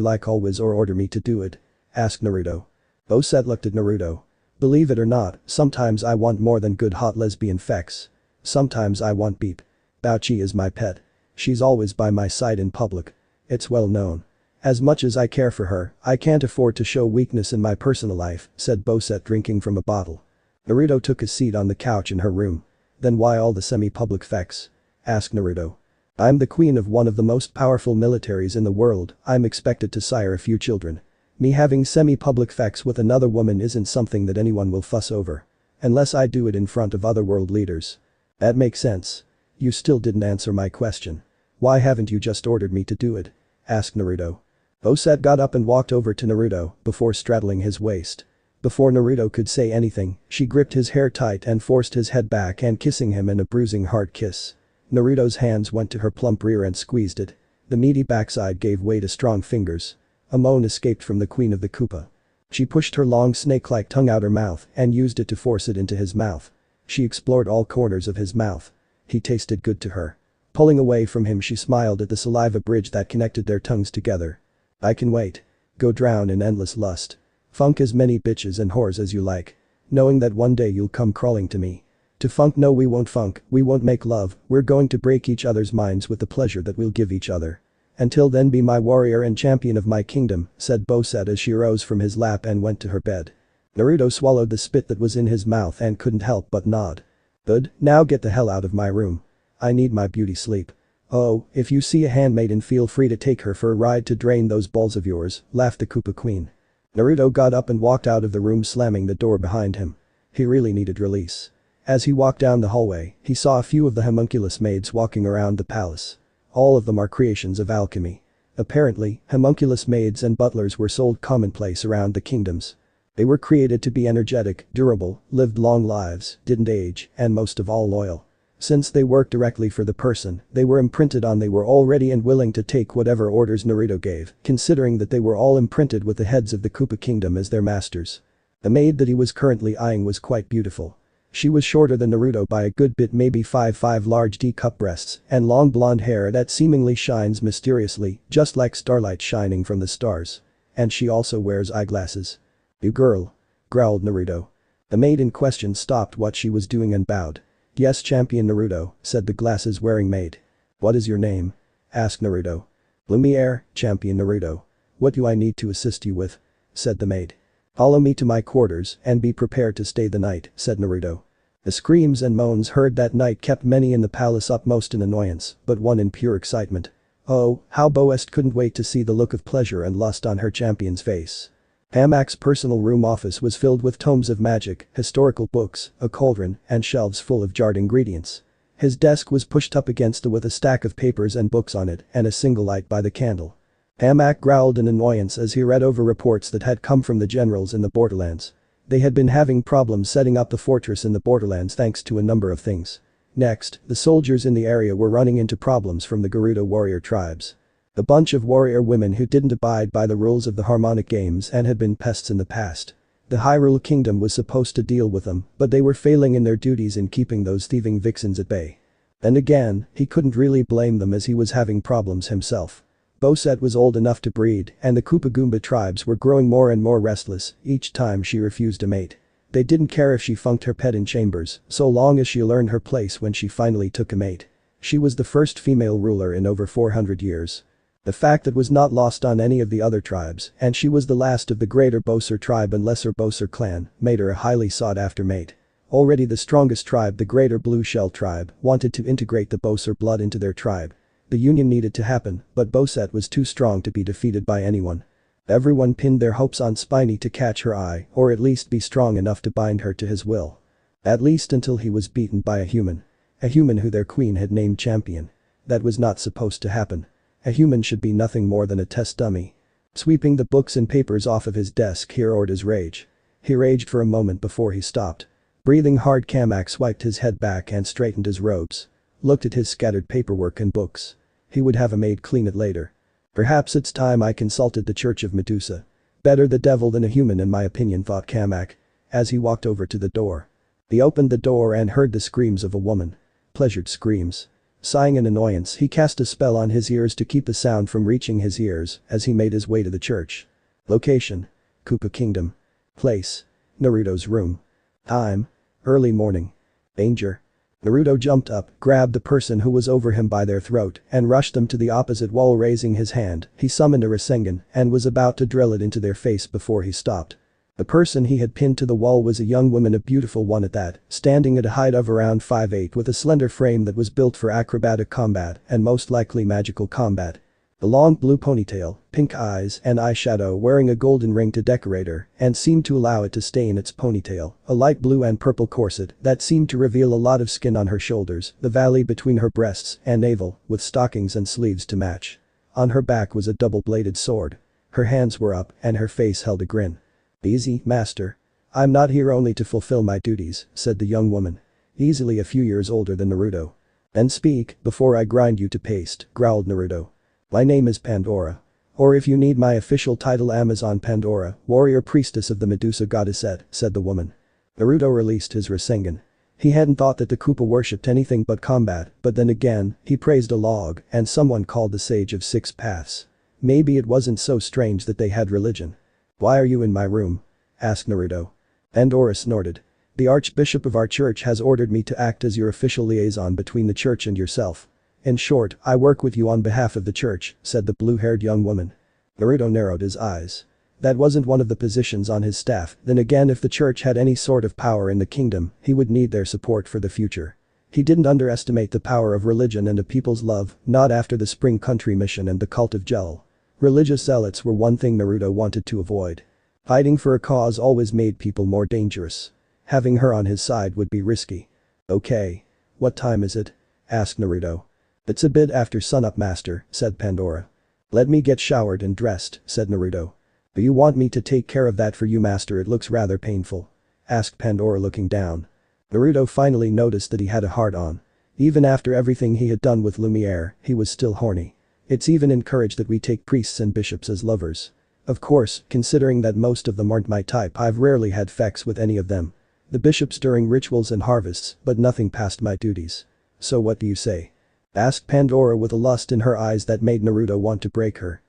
[SPEAKER 1] like always or order me to do it?" asked Naruto. Bowsette looked at Naruto. "Believe it or not, sometimes I want more than good hot lesbian fex. Sometimes I want beep. Bouchi is my pet. She's always by my side in public. It's well known. As much as I care for her, I can't afford to show weakness in my personal life," said Bowsette drinking from a bottle. Naruto took a seat on the couch in her room. "Then why all the semi-public fex?" asked Naruto. "I'm the queen of one of the most powerful militaries in the world, I'm expected to sire a few children. Me having semi-public fex with another woman isn't something that anyone will fuss over. Unless I do it in front of other world leaders." "That makes sense. You still didn't answer my question. Why haven't you just ordered me to do it?" asked Naruto. Bowsette got up and walked over to Naruto before straddling his waist. Before Naruto could say anything, she gripped his hair tight and forced his head back and kissing him in a bruising hard kiss. Naruto's hands went to her plump rear and squeezed it. The meaty backside gave way to strong fingers. A moan escaped from the queen of the Koopa. She pushed her long snake-like tongue out her mouth and used it to force it into his mouth. She explored all corners of his mouth. He tasted good to her. Pulling away from him she smiled at the saliva bridge that connected their tongues together. "I can wait. Go drown in endless lust. Funk as many bitches and whores as you like. Knowing that one day you'll come crawling to me. To funk, no, we won't make love, we're going to break each other's minds with the pleasure that we'll give each other. Until then be my warrior and champion of my kingdom," said Bowsette as she rose from his lap and went to her bed. Naruto swallowed the spit that was in his mouth and couldn't help but nod. "Good, now get the hell out of my room. I need my beauty sleep. Oh, if you see a handmaiden feel free to take her for a ride to drain those balls of yours," laughed the Koopa Queen. Naruto got up and walked out of the room slamming the door behind him. He really needed release. As he walked down the hallway, he saw a few of the homunculus maids walking around the palace. All of them are creations of alchemy. Apparently, homunculus maids and butlers were sold commonplace around the kingdoms. They were created to be energetic, durable, lived long lives, didn't age, and most of all loyal. Since they worked directly for the person they were imprinted on, they were all ready and willing to take whatever orders Naruto gave, considering that they were all imprinted with the heads of the Koopa Kingdom as their masters. The maid that he was currently eyeing was quite beautiful. She was shorter than Naruto by a good bit, maybe 5'5", large D-cup breasts, and long blonde hair that seemingly shines mysteriously, just like starlight shining from the stars. And she also wears eyeglasses. "You girl," growled Naruto. The maid in question stopped what she was doing and bowed. "Yes, Champion Naruto," said the glasses-wearing maid. "What is your name?" asked Naruto. "Lumiere, Champion Naruto. What do I need to assist you with?" said the maid. "Follow me to my quarters and be prepared to stay the night," said Naruto. The screams and moans heard that night kept many in the palace upmost in annoyance, but one in pure excitement. Oh, how Bowsette couldn't wait to see the look of pleasure and lust on her champion's face. Hamak's personal room office was filled with tomes of magic, historical books, a cauldron, and shelves full of jarred ingredients. His desk was pushed up against it with a stack of papers and books on it and a single light by the candle. Hamak growled in annoyance as he read over reports that had come from the generals in the borderlands. They had been having problems setting up the fortress in the borderlands thanks to a number of things. Next, the soldiers in the area were running into problems from the Gerudo warrior tribes. A bunch of warrior women who didn't abide by the rules of the harmonic games and had been pests in the past. The Hyrule Kingdom was supposed to deal with them, but they were failing in their duties in keeping those thieving vixens at bay. And again, he couldn't really blame them as he was having problems himself. Bowsette was old enough to breed, and the Koopa Goomba tribes were growing more and more restless each time she refused a mate. They didn't care if she funked her pet in chambers, so long as she learned her place when she finally took a mate. She was the first female ruler in over 400 years. The fact that was not lost on any of the other tribes, and she was the last of the Greater Bowser tribe and Lesser Bowser clan, made her a highly sought-after mate. Already the strongest tribe, the Greater Blue Shell tribe, wanted to integrate the Bowser blood into their tribe. The union needed to happen, but Bowsette was too strong to be defeated by anyone. Everyone pinned their hopes on Spiny to catch her eye, or at least be strong enough to bind her to his will. At least until he was beaten by a human. A human who their queen had named champion. That was not supposed to happen. A human should be nothing more than a test dummy. Sweeping the books and papers off of his desk, he roared his rage. He raged for a moment before he stopped. Breathing hard, Kamak swiped his head back and straightened his robes. looked at his scattered paperwork and books. He would have a maid clean it later. Perhaps it's time I consulted the Church of Medusa. Better the devil than a human in my opinion, thought Kamak. As he walked over to the door. He opened the door and heard the screams of a woman. Pleasured screams. Sighing in annoyance, he cast a spell on his ears to keep the sound from reaching his ears as he made his way to the church. Location: Koopa Kingdom. Place: Naruto's room. Time: early morning. Danger. Naruto jumped up, grabbed the person who was over him by their throat, and rushed them to the opposite wall. Raising his hand, he summoned a Rasengan and was about to drill it into their face before he stopped. The person he had pinned to the wall was a young woman, a beautiful one at that, standing at a height of around 5'8" with a slender frame that was built for acrobatic combat and most likely magical combat. The long blue ponytail, pink eyes and eyeshadow, wearing a golden ring to decorate her and seemed to allow it to stay in its ponytail, a light blue and purple corset that seemed to reveal a lot of skin on her shoulders, the valley between her breasts and navel, with stockings and sleeves to match. On her back was a double-bladed sword. Her hands were up and her face held a grin. "Easy, master. I'm not here only to fulfill my duties," said the young woman. Easily a few years older than Naruto. "Then speak before I grind you to paste," growled Naruto. "My name is Pandora. Or if you need my official title, Amazon Pandora, warrior priestess of the Medusa goddess," said the woman. Naruto released his Rasengan. He hadn't thought that the Koopa worshipped anything but combat, but then again, he praised a log and someone called the Sage of Six Paths. Maybe it wasn't so strange that they had religion. "Why are you in my room?" asked Naruto. Pandora snorted. "The Archbishop of our church has ordered me to act as your official liaison between the church and yourself. In short, I work with you on behalf of the church," said the blue-haired young woman. Naruto narrowed his eyes. That wasn't one of the positions on his staff. Then again, if the church had any sort of power in the kingdom, he would need their support for the future. He didn't underestimate the power of religion and a people's love, not after the Spring Country mission and the cult of Gel. Religious zealots were one thing Naruto wanted to avoid. Fighting for a cause always made people more dangerous. Having her on his side would be risky. "Okay. What time is it?" asked Naruto. "It's a bit after sunup, master," said Pandora. "Let me get showered and dressed," said Naruto. "Do you want me to take care of that for you, master? It looks rather painful," asked Pandora, looking down. Naruto finally noticed that he had a heart-on. Even after everything he had done with Lumiere, he was still horny. "It's even encouraged that we take priests and bishops as lovers. Of course, considering that most of them aren't my type, I've rarely had sex with any of them. The bishops during rituals and harvests, but nothing past my duties. So what do you say?" asked Pandora with a lust in her eyes that made Naruto want to break her.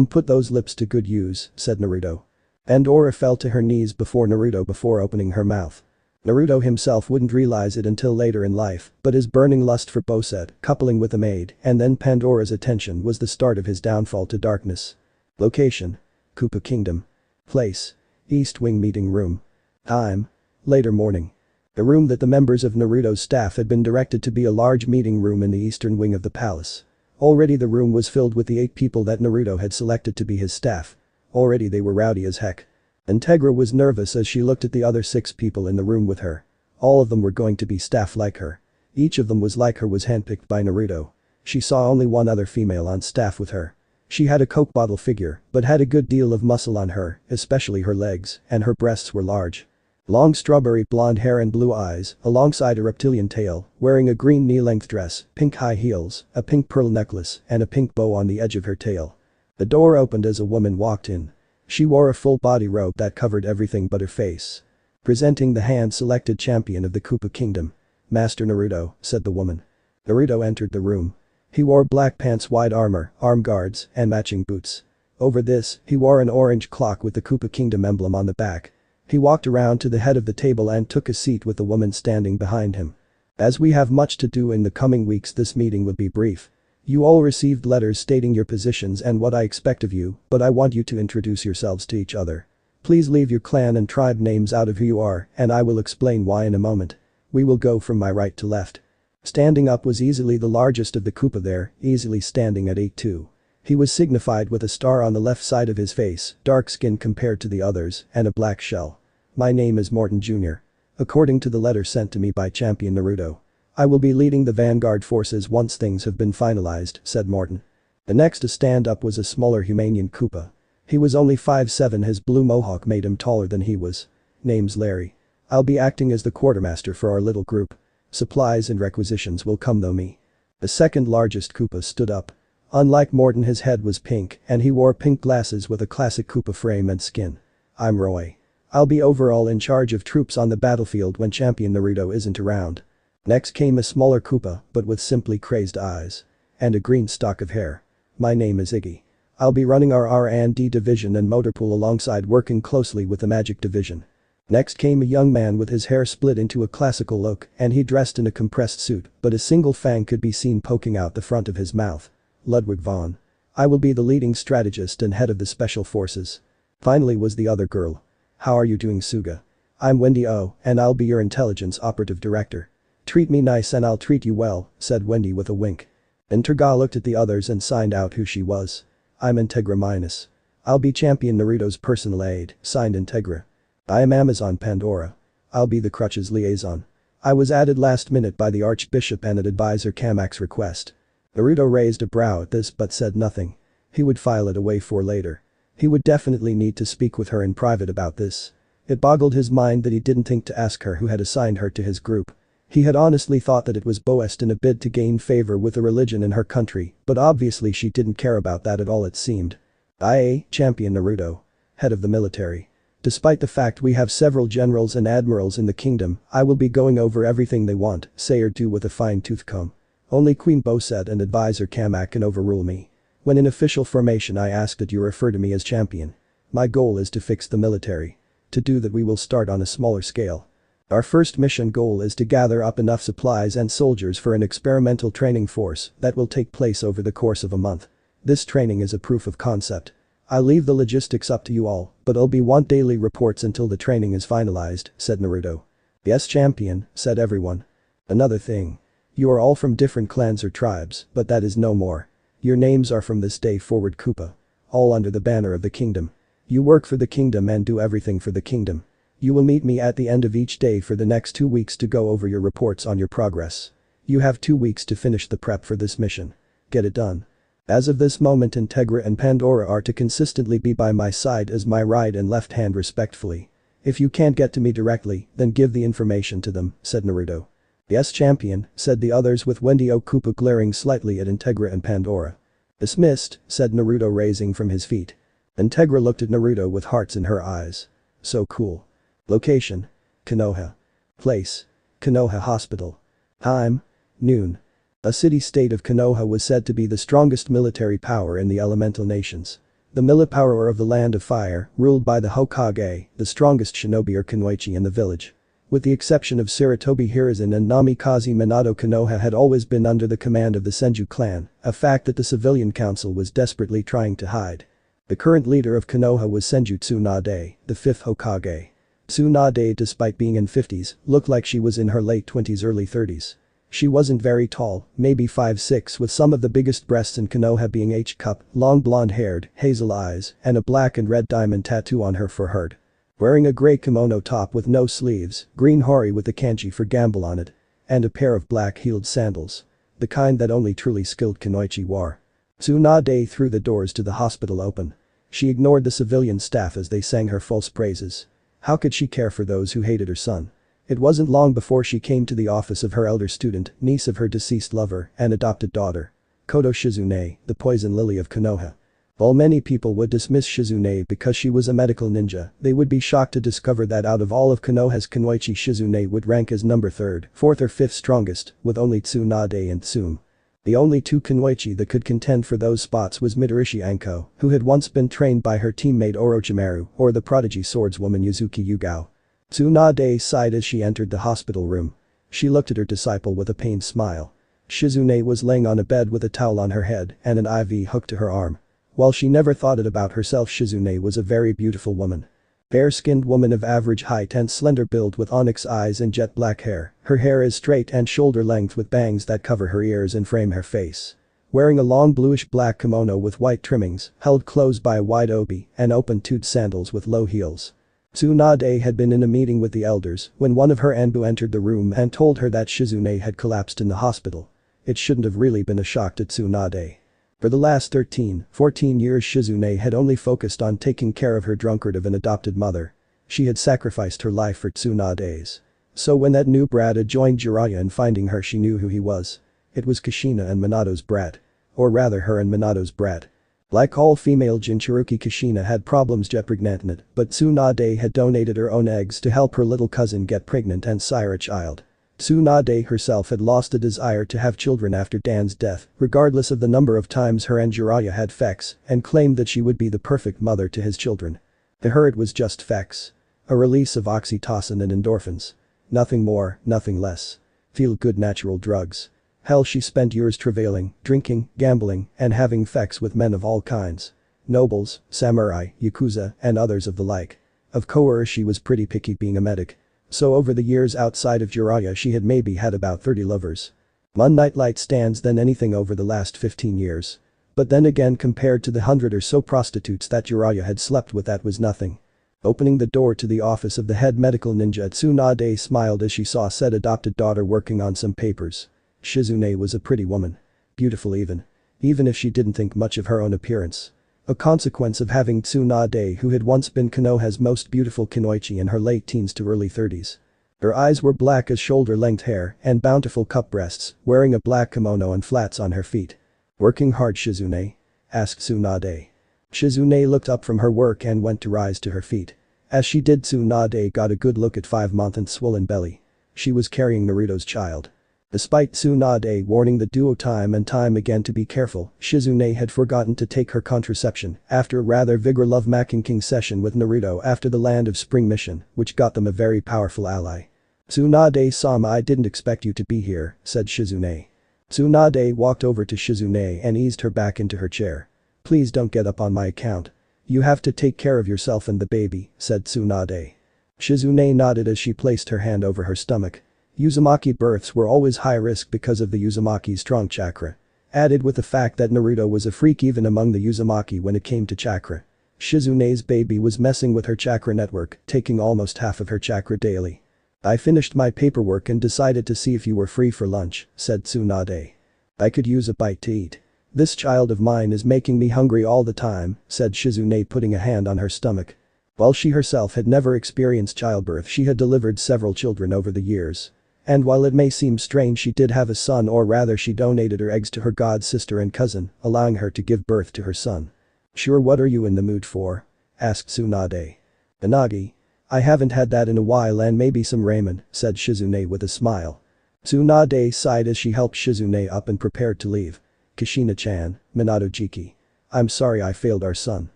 [SPEAKER 1] Put those lips to good use," said Naruto. Pandora fell to her knees before Naruto before opening her mouth. Naruto himself wouldn't realize it until later in life, but his burning lust for Bowsette, coupling with a maid, and then Pandora's attention was the start of his downfall to darkness. Location: Koopa Kingdom. Place: East Wing Meeting Room. Time: later morning. The room that the members of Naruto's staff had been directed to be a large meeting room in the eastern wing of the palace. Already the room was filled with the 8 people that Naruto had selected to be his staff. Already they were rowdy as heck. Integra was nervous as she looked at the other 6 people in the room with her. All of them were going to be staff like her. Each of them was handpicked by Naruto. She saw only one other female on staff with her. She had a Coke bottle figure, but had a good deal of muscle on her, especially her legs, and her breasts were large. Long strawberry blonde hair and blue eyes, alongside a reptilian tail, wearing a green knee-length dress, pink high heels, a pink pearl necklace, and a pink bow on the edge of her tail. The door opened as a woman walked in. She wore a full-body robe that covered everything but her face. Presenting the hand-selected champion of the Koopa Kingdom. "Master Naruto," said the woman. Naruto entered the room. He wore black pants, white armor, arm guards, and matching boots. Over this, he wore an orange clock with the Koopa Kingdom emblem on the back. He walked around to the head of the table and took a seat with the woman standing behind him. "As we have much to do in the coming weeks, this meeting will be brief. You all received letters stating your positions and what I expect of you, but I want you to introduce yourselves to each other. Please leave your clan and tribe names out of who you are, and I will explain why in a moment. We will go from my right to left." Standing up was easily the largest of the Koopa there, easily standing at 8'2". He was signified with a star on the left side of his face, dark skin compared to the others, and a black shell. "My name is Morton Jr. According to the letter sent to me by Champion Naruto. I will be leading the vanguard forces once things have been finalized," said Morton. The next to stand up was a smaller Humanian Koopa. He was only 5'7". His blue mohawk made him taller than he was. "Name's Larry. I'll be acting as the quartermaster for our little group. Supplies and requisitions will come through me. The second largest Koopa stood up. Unlike Morton, his head was pink and he wore pink glasses with a classic Koopa frame and skin. I'm Roy. I'll be overall in charge of troops on the battlefield when Champion Naruto isn't around. Next came a smaller Koopa but with simply crazed eyes. And a green stalk of hair. My name is Iggy. I'll be running our R&D division and motor pool alongside working closely with the magic division. Next came a young man with his hair split into a classical look and he dressed in a compressed suit but a single fang could be seen poking out the front of his mouth. Ludwig von. I will be the leading strategist and head of the special forces. Finally was the other girl. How are you doing, Suga? I'm Wendy O and I'll be your intelligence operative director. Treat me nice and I'll treat you well, said Wendy with a wink. Integra looked at the others and signed out who she was. I'm Integra Minus. I'll be Champion Naruto's personal aide, signed Integra. I am Amazon Pandora. I'll be the Crutches liaison. I was added last minute by the Archbishop and at advisor Kamak's request. Naruto raised a brow at this but said nothing. He would file it away for later. He would definitely need to speak with her in private about this. It boggled his mind that he didn't think to ask her who had assigned her to his group. He had honestly thought that it was Bowsette in a bid to gain favor with the religion in her country, but obviously she didn't care about that at all, it seemed. Champion Naruto. Head of the military. Despite the fact we have several generals and admirals in the kingdom, I will be going over everything they want, say or do with a fine-tooth comb. Only Queen Bowsette and advisor Kamak can overrule me. When in official formation I ask that you refer to me as champion. My goal is to fix the military. To do that we will start on a smaller scale. Our first mission goal is to gather up enough supplies and soldiers for an experimental training force that will take place over the course of a month. This training is a proof of concept. I'll leave the logistics up to you all, but I'll be want daily reports until the training is finalized, said Naruto. Yes, champion, said everyone. Another thing. You are all from different clans or tribes, but that is no more. Your names are from this day forward Koopa. All under the banner of the kingdom. You work for the kingdom and do everything for the kingdom. You will meet me at the end of each day for the next 2 weeks to go over your reports on your progress. You have 2 weeks to finish the prep for this mission. Get it done. As of this moment, Integra and Pandora are to consistently be by my side as my right and left hand respectfully. If you can't get to me directly, then give the information to them, said Naruto. Yes, champion, said the others with Wendy O Koopa glaring slightly at Integra and Pandora. Dismissed, said Naruto raising from his feet. Integra looked at Naruto with hearts in her eyes. So cool. Location. Konoha. Place. Konoha Hospital. Time. Noon. A city-state of Konoha was said to be the strongest military power in the elemental nations. The milipower of the Land of Fire, ruled by the Hokage, the strongest shinobi or kunoichi in the village. With the exception of Sarutobi Hiruzen and Namikaze Minato, Konoha had always been under the command of the Senju clan, a fact that the civilian council was desperately trying to hide. The current leader of Konoha was Senju Tsunade, the 5th Hokage. Tsunade, despite being in 50s, looked like she was in her late 20s early 30s. She wasn't very tall, maybe 5'6", with some of the biggest breasts in Konoha being H-cup, long blonde-haired, hazel eyes, and a black and red diamond tattoo on her forehead. Wearing a grey kimono top with no sleeves, green hori with the kanji for gamble on it, and a pair of black-heeled sandals. The kind that only truly skilled kunoichi wore. Tsunade threw the doors to the hospital open. She ignored the civilian staff as they sang her false praises. How could she care for those who hated her son? It wasn't long before she came to the office of her elder student, niece of her deceased lover, and adopted daughter. Kodo Shizune, the poison lily of Konoha. While many people would dismiss Shizune because she was a medical ninja, they would be shocked to discover that out of all of Konoha's kunoichi, Shizune would rank as number 3rd, 4th or 5th strongest, with only Tsunade and Tsume. The only 2 kunoichi that could contend for those spots was Midorishi Anko, who had once been trained by her teammate Orochimaru, or the prodigy swordswoman Yuzuki Yugao. Tsunade sighed as she entered the hospital room. She looked at her disciple with a pained smile. Shizune was laying on a bed with a towel on her head and an IV hooked to her arm. While she never thought it about herself, Shizune was a very beautiful woman. Fair-skinned woman of average height and slender build with onyx eyes and jet black hair. Her hair is straight and shoulder length with bangs that cover her ears and frame her face. Wearing a long bluish-black kimono with white trimmings, held closed by a wide obi, and open-toed sandals with low heels. Tsunade had been in a meeting with the elders when one of her Anbu entered the room and told her that Shizune had collapsed in the hospital. It shouldn't have really been a shock to Tsunade. For the last 14 years Shizune had only focused on taking care of her drunkard of an adopted mother. She had sacrificed her life for Tsunade's. So when that new brat joined Jiraiya and finding her, she knew who he was. It was Kushina and Minato's brat. Or rather her and Minato's brat. Like all female Jinchuruki, Kushina had problems get pregnant, but Tsunade had donated her own eggs to help her little cousin get pregnant and sire a child. Tsunade herself had lost the desire to have children after Dan's death, regardless of the number of times her and Jiraiya had sex, and claimed that she would be the perfect mother to his children. To her it was just sex. A release of oxytocin and endorphins. Nothing more, nothing less. Feel-good natural drugs. Hell, she spent years travailing, drinking, gambling, and having sex with men of all kinds. Nobles, samurai, yakuza, and others of the like. Of course she was pretty picky being a medic. So over the years outside of Jiraiya she had maybe had about 30 lovers. One nightlight stands than anything over the last 15 years. But then again, compared to the 100 or so prostitutes that Jiraiya had slept with, that was nothing. Opening the door to the office of the head medical ninja, Tsunade smiled as she saw said adopted daughter working on some papers. Shizune was a pretty woman. Beautiful even. Even if she didn't think much of her own appearance. A consequence of having Tsunade, who had once been Konoha's most beautiful kunoichi in her late teens to early 30s. Her eyes were black as shoulder-length hair and bountiful cup breasts, wearing a black kimono and flats on her feet. "Working hard, Shizune?" asked Tsunade. Shizune looked up from her work and went to rise to her feet. As she did, Tsunade got a good look at 5-month and swollen belly. She was carrying Naruto's child. Despite Tsunade warning the duo time and time again to be careful, Shizune had forgotten to take her contraception after a rather vigorous love-making session with Naruto after the Land of Spring mission, which got them a very powerful ally. "Tsunade-sama, I didn't expect you to be here," said Shizune. Tsunade walked over to Shizune and eased her back into her chair. "Please don't get up on my account. You have to take care of yourself and the baby," said Tsunade. Shizune nodded as she placed her hand over her stomach. Uzumaki births were always high risk because of the Uzumaki's strong chakra. Added with the fact that Naruto was a freak even among the Uzumaki when it came to chakra. Shizune's baby was messing with her chakra network, taking almost half of her chakra daily. "I finished my paperwork and decided to see if you were free for lunch," said Tsunade. "I could use a bite to eat. This child of mine is making me hungry all the time," said Shizune, putting a hand on her stomach. While she herself had never experienced childbirth, she had delivered several children over the years. And while it may seem strange, she did have a son, or rather she donated her eggs to her god sister and cousin, allowing her to give birth to her son. "Sure, what are you in the mood for?" asked Tsunade. "Unagi. I haven't had that in a while, and maybe some ramen," said Shizune with a smile. Tsunade sighed as she helped Shizune up and prepared to leave. "Kushina-chan, Minato Jiki. I'm sorry I failed our son.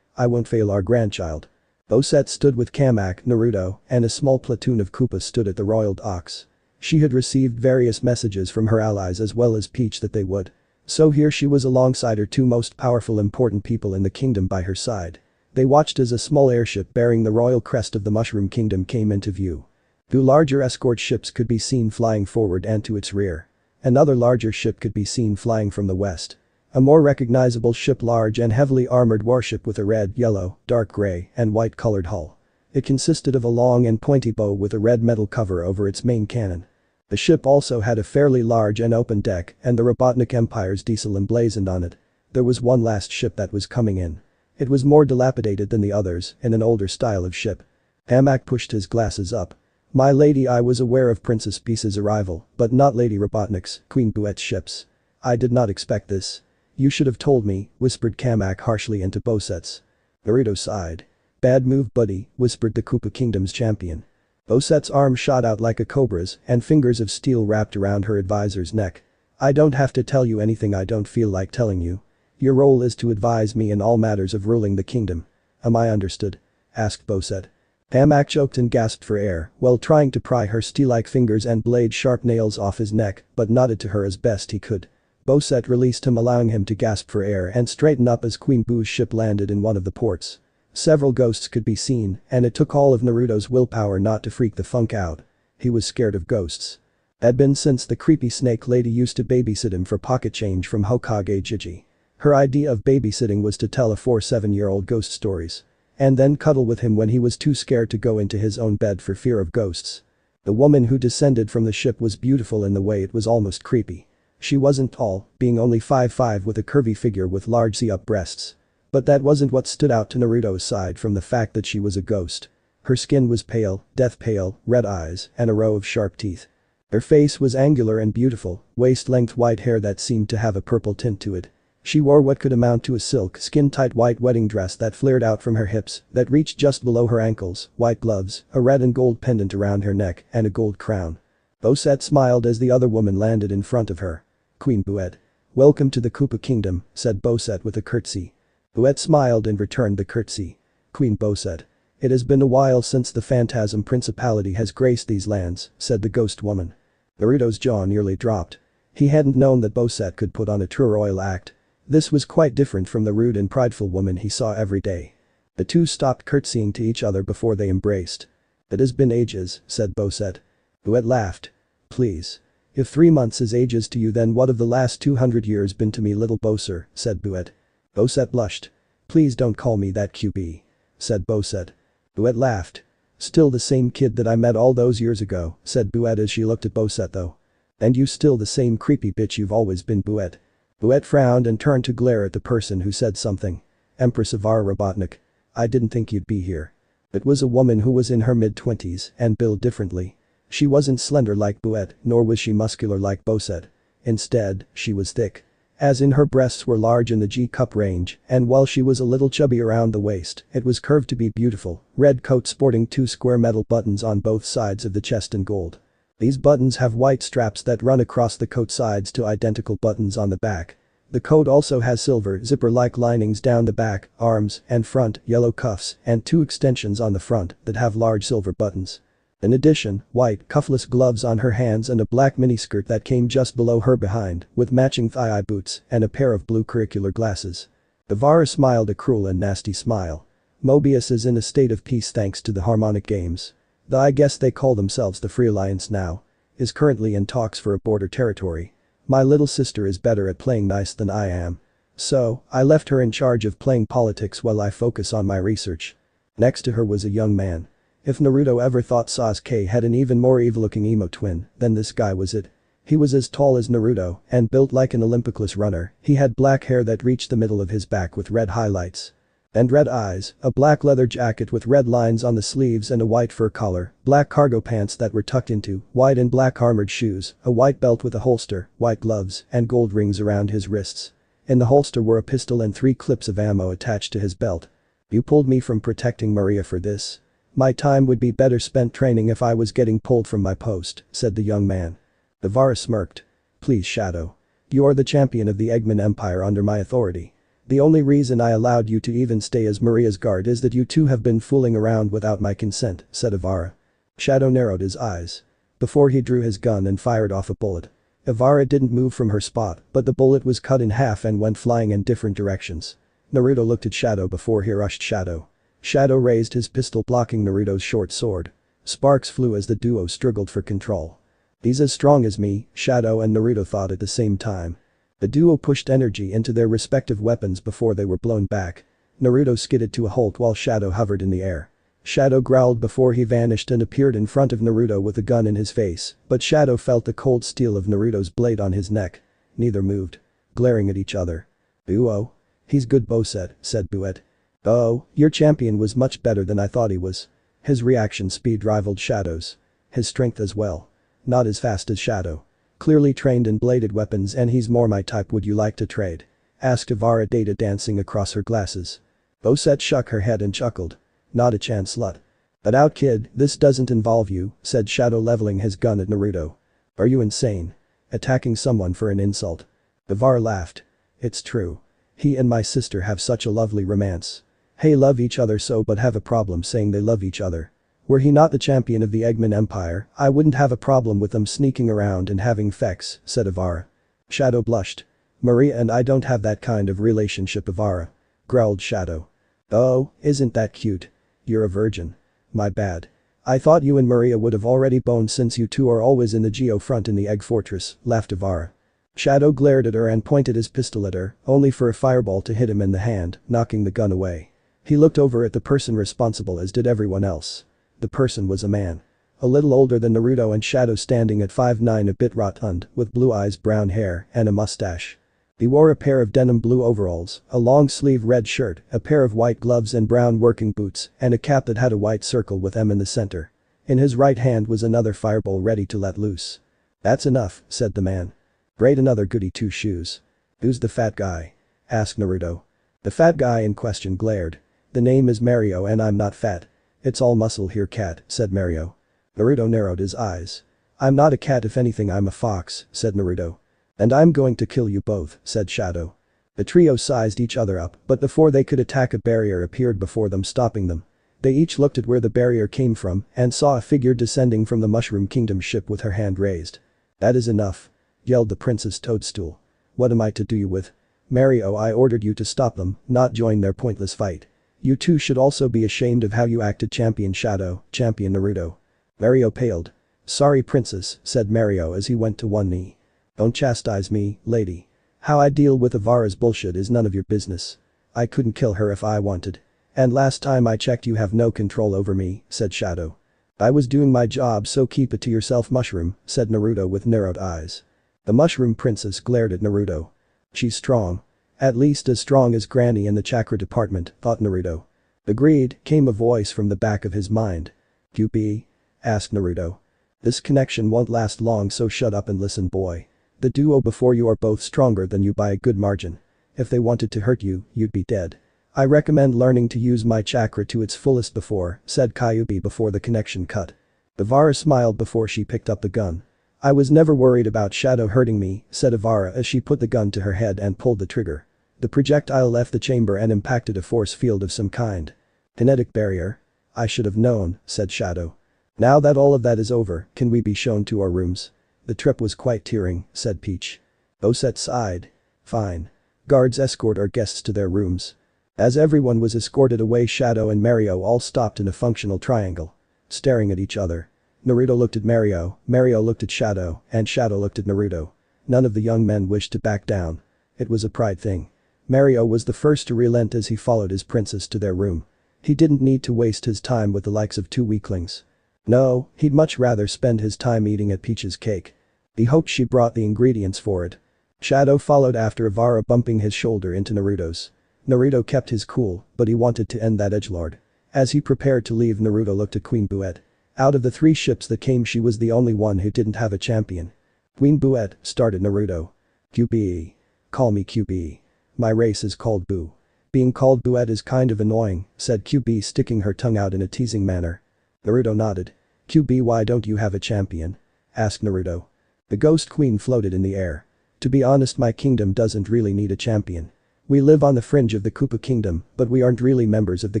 [SPEAKER 1] I won't fail our grandchild." Bowsette stood with Kamak, Naruto, and a small platoon of Koopas stood at the royal docks. She had received various messages from her allies as well as Peach that they would. So here she was alongside her two most powerful important people in the kingdom by her side. They watched as a small airship bearing the royal crest of the Mushroom Kingdom came into view. Two larger escort ships could be seen flying forward and to its rear. Another larger ship could be seen flying from the west. A more recognizable ship, large and heavily armored warship with a red, yellow, dark gray, and white colored hull. It consisted of a long and pointy bow with a red metal cover over its main cannon. The ship also had a fairly large and open deck and the Robotnik Empire's diesel emblazoned on it. There was one last ship that was coming in. It was more dilapidated than the others, in an older style of ship. Kamak pushed his glasses up. "My lady, I was aware of Princess Peace's arrival, but not Lady Robotnik's, Queen Bouette's ships. I did not expect this. You should have told me," whispered Kamak harshly into Bowsette's. Naruto sighed. "Bad move, buddy," whispered the Koopa Kingdom's champion. Bowsette's arm shot out like a cobra's and fingers of steel wrapped around her advisor's neck. "I don't have to tell you anything I don't feel like telling you. Your role is to advise me in all matters of ruling the kingdom. Am I understood?" asked Bowsette. Kamak choked and gasped for air while trying to pry her steel-like fingers and blade-sharp nails off his neck, but nodded to her as best he could. Bowsette released him, allowing him to gasp for air and straighten up as Queen Boo's ship landed in one of the ports. Several ghosts could be seen, and it took all of Naruto's willpower not to freak the funk out. He was scared of ghosts. Had been since the creepy snake lady used to babysit him for pocket change from Hokage Jiji. Her idea of babysitting was to tell a 4-7-year-old ghost stories. And then cuddle with him when he was too scared to go into his own bed for fear of ghosts. The woman who descended from the ship was beautiful in the way it was almost creepy. She wasn't tall, being only 5'5" with a curvy figure with large C-up breasts. But that wasn't what stood out to Naruto aside from the fact that she was a ghost. Her skin was pale, death pale, red eyes, and a row of sharp teeth. Her face was angular and beautiful, waist-length white hair that seemed to have a purple tint to it. She wore what could amount to a silk, skin-tight white wedding dress that flared out from her hips, that reached just below her ankles, white gloves, a red and gold pendant around her neck, and a gold crown. Bowsette smiled as the other woman landed in front of her. Queen Booette. "Welcome to the Koopa Kingdom," said Bowsette with a curtsy. Booette smiled and returned the curtsy. Queen Bowsette. "It has been a while since the Phantasm Principality has graced these lands," said the ghost woman. Naruto's jaw nearly dropped. He hadn't known that Bowsette could put on a true royal act. This was quite different from the rude and prideful woman he saw every day. The two stopped curtsying to each other before they embraced. "It has been ages," said Bowsette. Booette laughed. "Please. If 3 months is ages to you, then what have the last 200 years been to me, little Bowser," said Booette. Bowsette blushed. "Please don't call me that, QB," said Bowsette. Booette laughed. "Still the same kid that I met all those years ago," said Booette as she looked at Bowsette though. "And you still the same creepy bitch you've always been, Booette." Booette frowned and turned to glare at the person who said something. "Empress Avara Robotnik. I didn't think you'd be here." It was a woman who was in her mid-20s and built differently. She wasn't slender like Booette, nor was she muscular like Bowsette. Instead, she was thick. As in her breasts were large in the G-cup range, and while she was a little chubby around the waist, it was curved to be beautiful, red coat sporting 2 square metal buttons on both sides of the chest in gold. These buttons have white straps that run across the coat sides to identical buttons on the back. The coat also has silver zipper-like linings down the back, arms, and front, yellow cuffs, and 2 extensions on the front that have large silver buttons. In addition, white, cuffless gloves on her hands and a black miniskirt that came just below her behind, with matching thigh-high boots and a pair of blue curricular glasses. Avara smiled a cruel and nasty smile. "Mobius is in a state of peace thanks to the harmonic games. I guess they call themselves the Free Alliance now. Is currently in talks for a border territory. My little sister is better at playing nice than I am. So, I left her in charge of playing politics while I focus on my research." Next to her was a young man. If Naruto ever thought Sasuke had an even more evil-looking emo twin, then this guy was it. He was as tall as Naruto and built like an Olympic runner. He had black hair that reached the middle of his back with red highlights. And red eyes, a black leather jacket with red lines on the sleeves and a white fur collar, black cargo pants that were tucked into, white and black armored shoes, a white belt with a holster, white gloves, and gold rings around his wrists. In the holster were a pistol and 3 clips of ammo attached to his belt. "You pulled me from protecting Maria for this. My time would be better spent training if I was getting pulled from my post," said the young man. Avara smirked. "Please, Shadow. You are the champion of the Eggman Empire under my authority. The only reason I allowed you to even stay as Maria's guard is that you two have been fooling around without my consent," said Avara. Shadow narrowed his eyes. Before he drew his gun and fired off a bullet. Avara didn't move from her spot, but the bullet was cut in half and went flying in different directions. Naruto looked at Shadow before he rushed Shadow. Shadow raised his pistol blocking Naruto's short sword. Sparks flew as the duo struggled for control. "He's as strong as me," Shadow and Naruto thought at the same time. The duo pushed energy into their respective weapons before they were blown back. Naruto skidded to a halt while Shadow hovered in the air. Shadow growled before he vanished and appeared in front of Naruto with a gun in his face, but Shadow felt the cold steel of Naruto's blade on his neck. Neither moved. Glaring at each other. "Oh. He's good, Bowsette," said Booette. "Oh, your champion was much better than I thought he was." His reaction speed rivaled Shadow's. His strength as well. Not as fast as Shadow. Clearly trained in bladed weapons, and he's more my type. "Would you like to trade?" asked Avara, data dancing across her glasses. Bowsette shook her head and chuckled. "Not a chance, slut. But out, kid, this doesn't involve you," said Shadow, leveling his gun at Naruto. "Are you insane? Attacking someone for an insult?" Avara laughed. "It's true. He and my sister have such a lovely romance. Hey, love each other so, but have a problem saying they love each other. Were he not the champion of the Eggman Empire, I wouldn't have a problem with them sneaking around and having sex," said Avara. Shadow blushed. "Maria and I don't have that kind of relationship, Avara," growled Shadow. "Oh, isn't that cute? You're a virgin. My bad. I thought you and Maria would have already boned since you two are always in the Geo front in the Egg Fortress," laughed Avara. Shadow glared at her and pointed his pistol at her, only for a fireball to hit him in the hand, knocking the gun away. He looked over at the person responsible, as did everyone else. The person was a man. A little older than Naruto and Shadow, standing at 5'9", a bit rotund, with blue eyes, brown hair, and a mustache. He wore a pair of denim blue overalls, a long-sleeve red shirt, a pair of white gloves and brown working boots, and a cap that had a white circle with M in the center. In his right hand was another fireball ready to let loose. That's enough, said the man. Great, another goody two-shoes. Who's the fat guy? Asked Naruto. The fat guy in question glared. The name is Mario and I'm not fat. It's all muscle here, cat, said Mario. Naruto narrowed his eyes. I'm not a cat, if anything I'm a fox, said Naruto. And I'm going to kill you both, said Shadow. The trio sized each other up, but before they could attack, a barrier appeared before them, stopping them. They each looked at where the barrier came from and saw a figure descending from the Mushroom Kingdom ship with her hand raised. That is enough, yelled the Princess Toadstool. What am I to do you with? Mario, I ordered you to stop them, not join their pointless fight. You two should also be ashamed of how you acted, Champion Shadow, Champion Naruto. Mario paled. Sorry princess, said Mario as he went to one knee. Don't chastise me, lady. How I deal with Avara's bullshit is none of your business. I couldn't kill her if I wanted. And last time I checked you have no control over me, said Shadow. I was doing my job, so keep it to yourself, Mushroom, said Naruto with narrowed eyes. The Mushroom Princess glared at Naruto. She's strong. At least as strong as Granny in the chakra department, thought Naruto. Agreed, came a voice from the back of his mind. QB? Asked Naruto. This connection won't last long, so shut up and listen, boy. The duo before you are both stronger than you by a good margin. If they wanted to hurt you, you'd be dead. I recommend learning to use my chakra to its fullest before, said Kyuubi before the connection cut. Avara smiled before she picked up the gun. I was never worried about Shadow hurting me, said Avara as she put the gun to her head and pulled the trigger. The projectile left the chamber and impacted a force field of some kind. Kinetic barrier? I should have known, said Shadow. Now that all of that is over, can we be shown to our rooms? The trip was quite tiring, said Peach. Bowsette sighed. Fine. Guards escort our guests to their rooms. As everyone was escorted away, Shadow and Mario all stopped in a functional triangle. Staring at each other. Naruto looked at Mario, Mario looked at Shadow, and Shadow looked at Naruto. None of the young men wished to back down. It was a pride thing. Mario was the first to relent as he followed his princess to their room. He didn't need to waste his time with the likes of two weaklings. No, he'd much rather spend his time eating at Peach's cake. He hoped she brought the ingredients for it. Shadow followed after Avara, bumping his shoulder into Naruto's. Naruto kept his cool, but he wanted to end that edgelord. As he prepared to leave, Naruto looked at Queen Booette. Out of the 3 ships that came, she was the only one who didn't have a champion. Queen Booette, started Naruto. QBE. Call me QBE. My race is called Boo. Being called Booette is kind of annoying, said QB, sticking her tongue out in a teasing manner. Naruto nodded. QB, why don't you have a champion? Asked Naruto. The Ghost Queen floated in the air. To be honest, my kingdom doesn't really need a champion. We live on the fringe of the Koopa Kingdom, but we aren't really members of the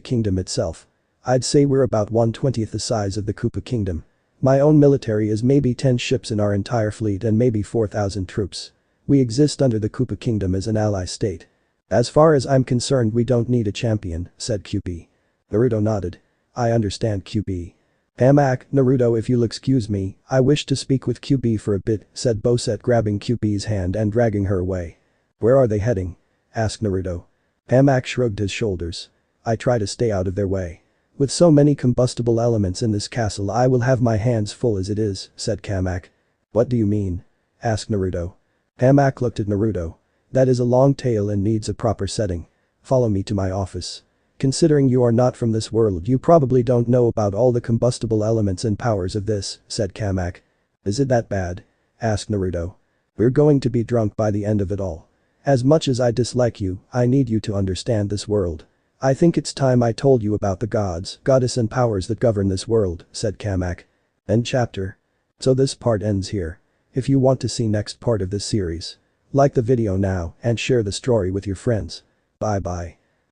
[SPEAKER 1] kingdom itself. I'd say we're about 1/20th the size of the Koopa Kingdom. My own military is maybe 10 ships in our entire fleet and maybe 4,000 troops. We exist under the Koopa Kingdom as an ally state. As far as I'm concerned, we don't need a champion, said QB. Naruto nodded. I understand, QB. Hamak, Naruto, if you'll excuse me, I wish to speak with QB for a bit, said Bowsette, grabbing QB's hand and dragging her away. Where are they heading? Asked Naruto. Hamak shrugged his shoulders. I try to stay out of their way. With so many combustible elements in this castle, I will have my hands full as it is, said Kamak. What do you mean? Asked Naruto. Hamak looked at Naruto. That is a long tale and needs a proper setting. Follow me to my office. Considering you are not from this world, you probably don't know about all the combustible elements and powers of this, said Kamak. Is it that bad? Asked Naruto. We're going to be drunk by the end of it all. As much as I dislike you, I need you to understand this world. I think it's time I told you about the gods, goddess and powers that govern this world, said Kamak. End chapter. So this part ends here. If you want to see next part of this series, like the video now and share the story with your friends. Bye bye.